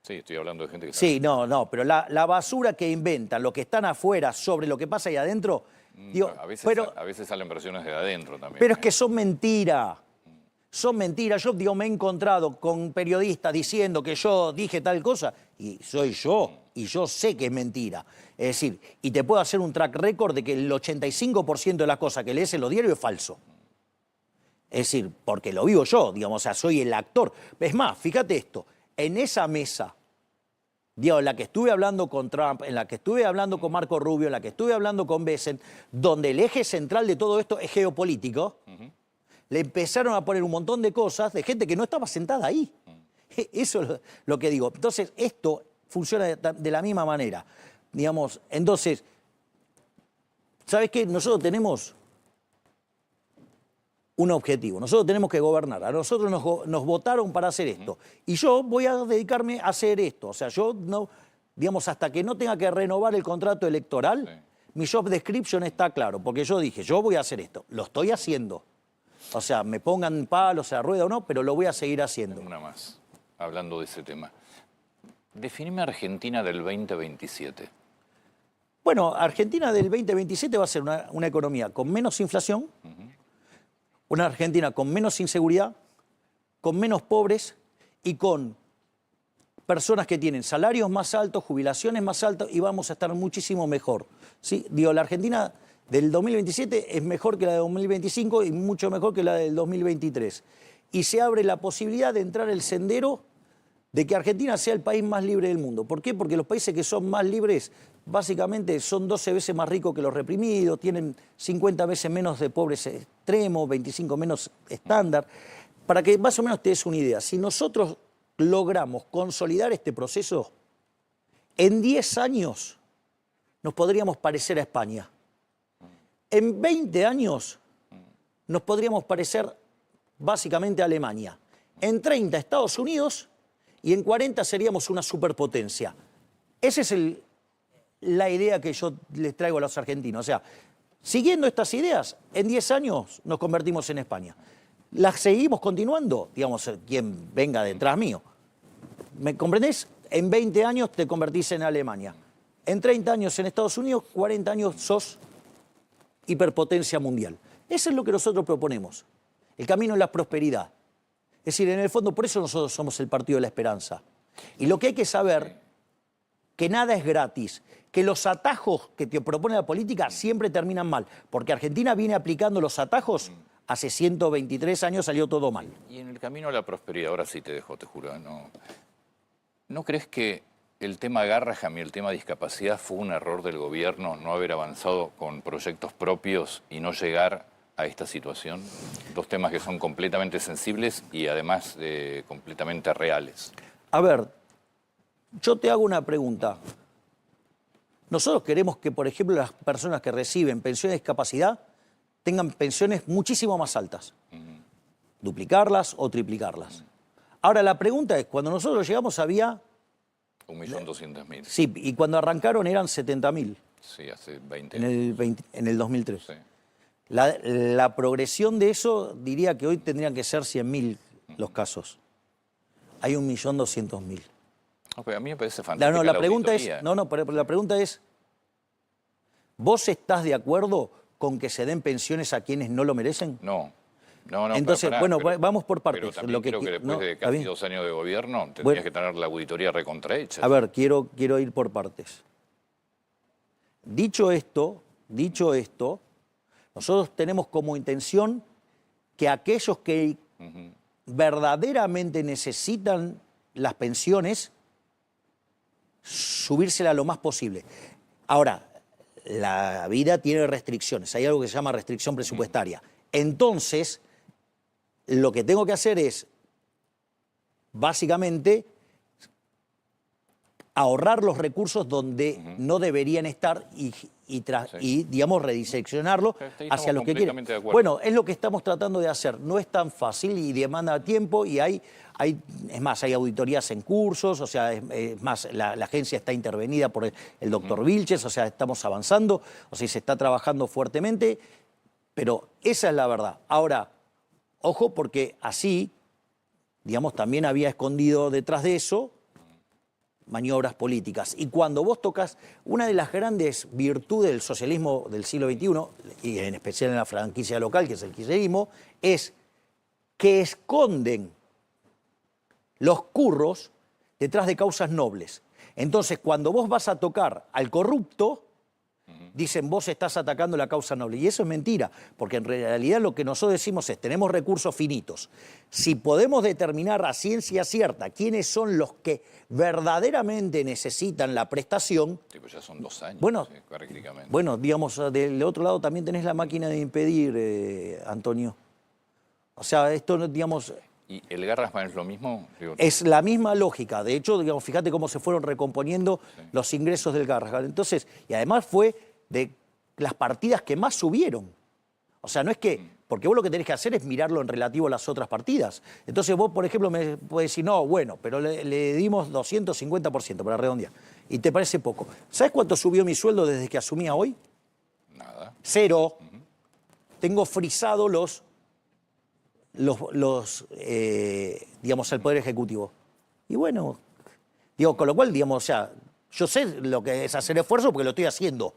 Sí, estoy hablando de gente que está... Sí, no, pero la basura que inventan, los que están afuera sobre lo que pasa ahí adentro... digo, a veces salen versiones de adentro también. Pero es que son mentiras. Son mentiras. Yo, digo, me he encontrado con periodistas diciendo que yo dije tal cosa y soy yo, y yo sé que es mentira. Es decir, y te puedo hacer un track record de que el 85% de las cosas que lees en los diarios es falso. Es decir, porque lo vivo yo, digamos, o sea, soy el actor. Es más, fíjate esto, en esa mesa, digo, en la que estuve hablando con Trump, en la que estuve hablando con Marco Rubio, en la que estuve hablando con Bessent, donde el eje central de todo esto es geopolítico, le empezaron a poner un montón de cosas de gente que no estaba sentada ahí. Eso es lo que digo. Entonces, esto funciona de la misma manera. Digamos, entonces, ¿sabes qué? Nosotros tenemos un objetivo. Nosotros tenemos que gobernar. A nosotros nos votaron para hacer esto. Y yo voy a dedicarme a hacer esto. O sea, yo no, digamos, hasta que no tenga que renovar el contrato electoral, mi job description está claro. Porque yo dije, yo voy a hacer esto. Lo estoy haciendo. O sea, me pongan palos a la rueda o no, pero lo voy a seguir haciendo. Una más, hablando de ese tema. Definime Argentina del 2027. Bueno, Argentina del 2027 va a ser una economía con menos inflación, una Argentina con menos inseguridad, con menos pobres y con personas que tienen salarios más altos, jubilaciones más altas y vamos a estar muchísimo mejor. ¿Sí? Digo, la Argentina del 2027 es mejor que la de 2025 y mucho mejor que la del 2023. Y se abre la posibilidad de entrar el sendero de que Argentina sea el país más libre del mundo. ¿Por qué? Porque los países que son más libres básicamente son 12 veces más ricos que los reprimidos, tienen 50 veces menos de pobres extremos, 25 menos estándar. Para que más o menos te des una idea, si nosotros logramos consolidar este proceso, en 10 años nos podríamos parecer a España. En 20 años nos podríamos parecer básicamente a Alemania. En 30 a Estados Unidos y en 40 seríamos una superpotencia. Esa es la idea que yo les traigo a los argentinos. O sea, siguiendo estas ideas, en 10 años nos convertimos en España. ¿Las seguimos continuando? Digamos, quien venga detrás mío. ¿Me comprendés? En 20 años te convertís en Alemania. En 30 años en Estados Unidos, 40 años sos hiperpotencia mundial. Eso es lo que nosotros proponemos. El camino es la prosperidad. Es decir, en el fondo, por eso nosotros somos el Partido de la Esperanza. Y lo que hay que saber, que nada es gratis, que los atajos que te propone la política siempre terminan mal, porque Argentina viene aplicando los atajos, hace 123 años salió todo mal. Y en el camino a la prosperidad, ahora sí te dejo, te juro, ¿no crees que el tema Garrahan y el tema discapacidad fue un error del gobierno no haber avanzado con proyectos propios y no llegar a esta situación? Dos temas que son completamente sensibles y además completamente reales. A ver, yo te hago una pregunta. Nosotros queremos que, por ejemplo, las personas que reciben pensión de discapacidad tengan pensiones muchísimo más altas. Duplicarlas o triplicarlas. Ahora, la pregunta es, cuando nosotros llegamos había... 1.200.000. Sí, y cuando arrancaron eran 70.000. Sí, hace 20 años. En el 2003. Sí. La progresión de eso diría que hoy tendrían que ser 100.000 los casos. Hay 1.200.000. No, pero a mí me parece fantástico. No, la pregunta es, pero la pregunta es, ¿vos estás de acuerdo con que se den pensiones a quienes no lo merecen? No. Entonces, vamos por partes. Pero también creo que después de casi 2 años de gobierno tendrías que tener la auditoría recontrahecha. A ver, quiero ir por partes. Dicho esto, nosotros tenemos como intención que aquellos que verdaderamente necesitan las pensiones, subírsela lo más posible. Ahora, la vida tiene restricciones, hay algo que se llama restricción presupuestaria. Entonces, lo que tengo que hacer es, básicamente, ahorrar los recursos donde no deberían estar y digamos, redireccionarlo hacia los que quieren. Bueno, es lo que estamos tratando de hacer. No es tan fácil y demanda tiempo y es más, hay auditorías en cursos, o sea, es más, la agencia está intervenida por el doctor Vilches, o sea, estamos avanzando, o sea, se está trabajando fuertemente, pero esa es la verdad. Ahora, ojo, porque así, digamos, también había escondido detrás de eso maniobras políticas. Y cuando vos tocas, una de las grandes virtudes del socialismo del siglo XXI, y en especial en la franquicia local, que es el kirchnerismo, es que esconden los curros detrás de causas nobles. Entonces, cuando vos vas a tocar al corrupto, dicen, vos estás atacando la causa noble. Y eso es mentira, porque en realidad lo que nosotros decimos es, tenemos recursos finitos. Si podemos determinar a ciencia cierta quiénes son los que verdaderamente necesitan la prestación... Sí, pues ya son 2 años, bueno, prácticamente. Bueno, digamos, del otro lado también tenés la máquina de impedir, Antonio. O sea, esto, digamos... ¿Y el Garrahan es lo mismo? Es la misma lógica. De hecho, digamos, fíjate cómo se fueron recomponiendo los ingresos del Garrahan. Entonces, y además fue de las partidas que más subieron. O sea, no es que... Porque vos lo que tenés que hacer es mirarlo en relativo a las otras partidas. Entonces vos, por ejemplo, me podés decir, no, bueno, pero le dimos 250% para redondear. Y te parece poco. ¿Sabés cuánto subió mi sueldo desde que asumí a hoy? Nada. 0. Tengo frisado digamos, al Poder Ejecutivo. Y bueno, digo, con lo cual, digamos, o sea, yo sé lo que es hacer esfuerzo porque lo estoy haciendo.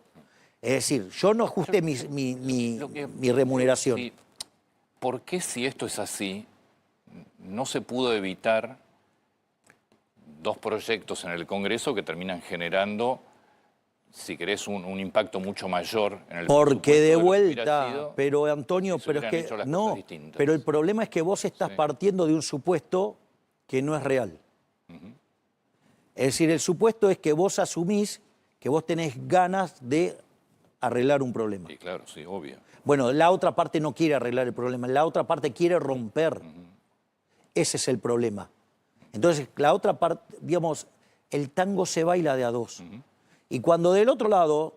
Es decir, yo no ajusté mi remuneración. Sí. ¿Por qué, si esto es así, no se pudo evitar 2 proyectos en el Congreso que terminan generando, si querés, un impacto mucho mayor en el porque de vuelta, sido, pero Antonio, pero es que no, pero el problema es que vos estás partiendo de un supuesto que no es real. Es decir, el supuesto es que vos asumís que vos tenés ganas de arreglar un problema. Sí, claro, sí, obvio. Bueno, la otra parte no quiere arreglar el problema, la otra parte quiere romper. Ese es el problema. Entonces, la otra parte, digamos, el tango se baila de a 2. Y cuando del otro lado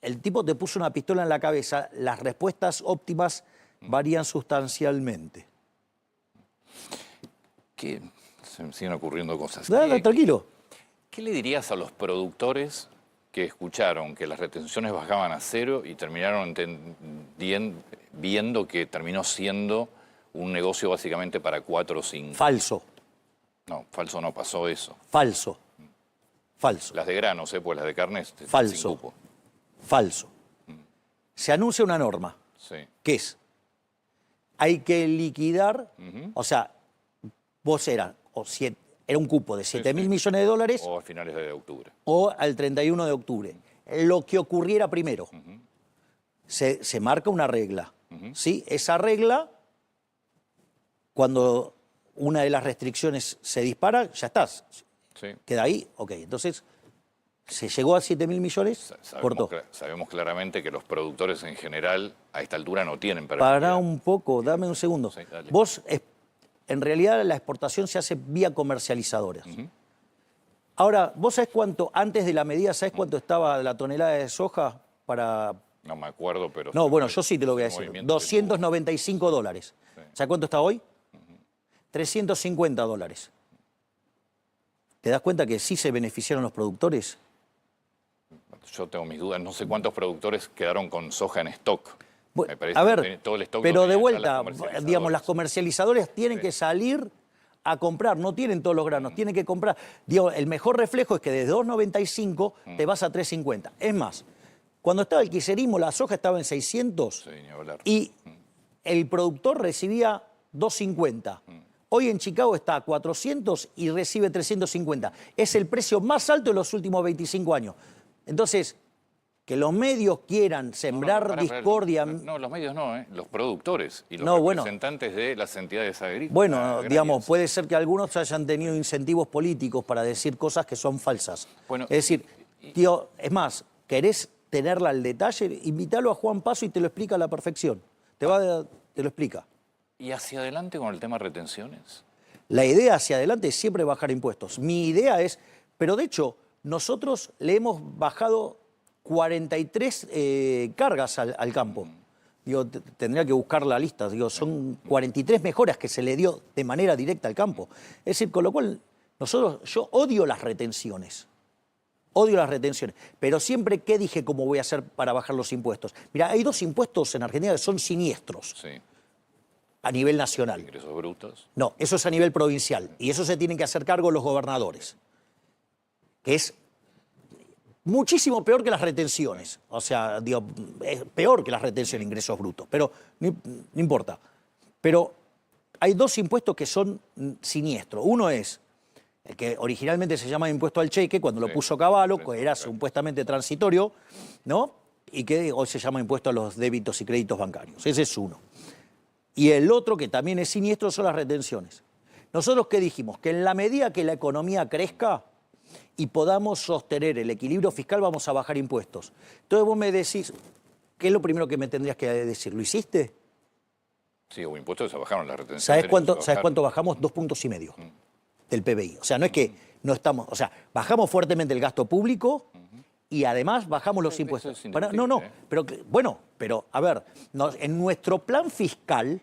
el tipo te puso una pistola en la cabeza, las respuestas óptimas varían sustancialmente. ¿Qué? Se me siguen ocurriendo cosas. Dale, tranquilo. ¿Qué le dirías a los productores que escucharon que las retenciones bajaban a 0 y terminaron viendo que terminó siendo un negocio básicamente para 4 o 5? Falso. No, falso no, pasó eso. Falso. Falso. Las de granos, pues las de carne. Falso. Sin cupo. Falso. Se anuncia una norma. Sí. ¿Qué es? Hay que liquidar, o sea, vos era un cupo de 7.000 millones de dólares O a finales de octubre. o al 31 de octubre. Lo que ocurriera primero. Se marca una regla. ¿Sí? Esa regla, cuando una de las restricciones se dispara, ya estás. Sí. Queda ahí, ok. Entonces, se llegó a 7.000 millones, cortó. Sabemos claramente que los productores en general a esta altura no tienen permitido. Pará un poco, dame un segundo. Sí, dale. Vos, en realidad, la exportación se hace vía comercializadoras. Ahora, ¿vos sabés cuánto, antes de la medida, sabés cuánto estaba la tonelada de soja para...? No me acuerdo, pero... No, bueno, yo sí te lo voy a decir. $295. Sí. ¿Sabés cuánto está hoy? $350. ¿Te das cuenta que sí se beneficiaron los productores? Yo tengo mis dudas. No sé cuántos productores quedaron con soja en stock. Bueno, Me parece a que ver, todo el stock pero lo de tenían vuelta, ya digamos, las comercializadoras. comercializadoras tienen que salir a comprar, no tienen todos los granos, tienen que comprar. Digo, el mejor reflejo es que de 2.95 te vas a 3.50. Es más, cuando estaba el quiserismo, la soja estaba en 600 Sí, ni hablar. y el productor recibía 2.50. Hoy en Chicago está a 400 y recibe 350. Es el precio más alto de los últimos 25 años. Entonces, que los medios quieran sembrar Pará. discordia... No, los medios no, los productores y los No, bueno. representantes de las entidades agrícolas. Bueno, digamos, puede ser que algunos hayan tenido incentivos políticos para decir cosas que son falsas. Bueno, es decir, tío, es más, ¿querés tenerla al detalle? Invítalo a Juan Paso y te lo explica a la perfección. Te lo explica. ¿Y hacia adelante con el tema retenciones? La idea hacia adelante es siempre bajar impuestos. Mi idea es, pero de hecho, nosotros le hemos bajado 43 cargas al campo. Digo, tendría que buscar la lista. Digo, son 43 mejoras que se le dio de manera directa al campo. Es decir, con lo cual, yo odio las retenciones. Odio las retenciones. Pero siempre, ¿qué dije cómo voy a hacer para bajar los impuestos? Mira, hay dos impuestos en Argentina que son siniestros Sí. a nivel nacional. Ingresos brutos. No, eso es a nivel provincial. Y eso se tienen que hacer cargo los gobernadores. Que es muchísimo peor que las retenciones. O sea, digo, es peor que las retenciones de ingresos brutos. Pero no importa. Pero hay dos impuestos que son siniestros. Uno es el que originalmente se llama impuesto al cheque, cuando lo Sí. puso Cavallo, que era supuestamente transitorio, ¿no? Y que hoy se llama impuesto a los débitos y créditos bancarios. Ese es uno. Y el otro, que también es siniestro, son las retenciones. Nosotros, ¿qué dijimos? Que en la medida que la economía crezca y podamos sostener el equilibrio fiscal, vamos a bajar impuestos. Entonces vos me decís, ¿qué es lo primero que me tendrías que decir? ¿Lo hiciste? Sí, hubo impuestos, se bajaron las retenciones. ¿Sabés tenemos que cuánto bajar. bajamos? 2,5 puntos del PBI. O sea, no es que no estamos... O sea, bajamos fuertemente el gasto público y además bajamos los Eso impuestos. es indiscutible, No, ¿eh? pero bueno, pero a ver, en nuestro plan fiscal...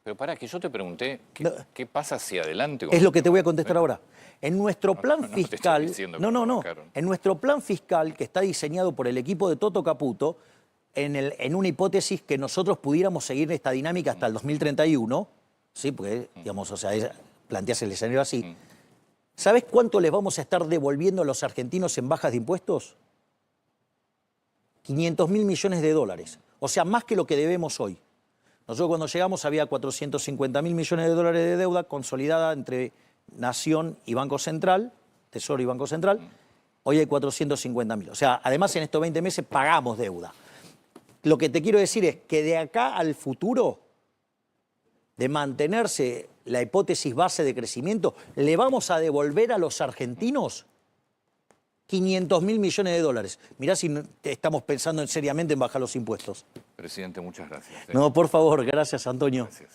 Pero para que yo te pregunté, No. ¿qué pasa hacia adelante? con Es lo que el te voy a tema? contestar ahora. En nuestro plan no te estoy fiscal, diciendo que no, lo bajaron. en nuestro plan fiscal que está diseñado por el equipo de Toto Caputo, en una hipótesis que nosotros pudiéramos seguir esta dinámica hasta el 2031, sí, porque digamos, o sea, planteas el escenario así. ¿Sabes cuánto les vamos a estar devolviendo a los argentinos en bajas de impuestos? 500.000 millones de dólares. O sea, más que lo que debemos hoy. Nosotros cuando llegamos había 450.000 millones de dólares de deuda consolidada entre Nación y Banco Central, Tesoro y Banco Central. Hoy hay 450.000. O sea, además en estos 20 meses pagamos deuda. Lo que te quiero decir es que de acá al futuro, de mantenerse la hipótesis base de crecimiento, le vamos a devolver a los argentinos 500.000 millones de dólares. Mirá si estamos pensando seriamente en bajar los impuestos. Presidente, muchas gracias. No, por favor, gracias, Antonio. Gracias.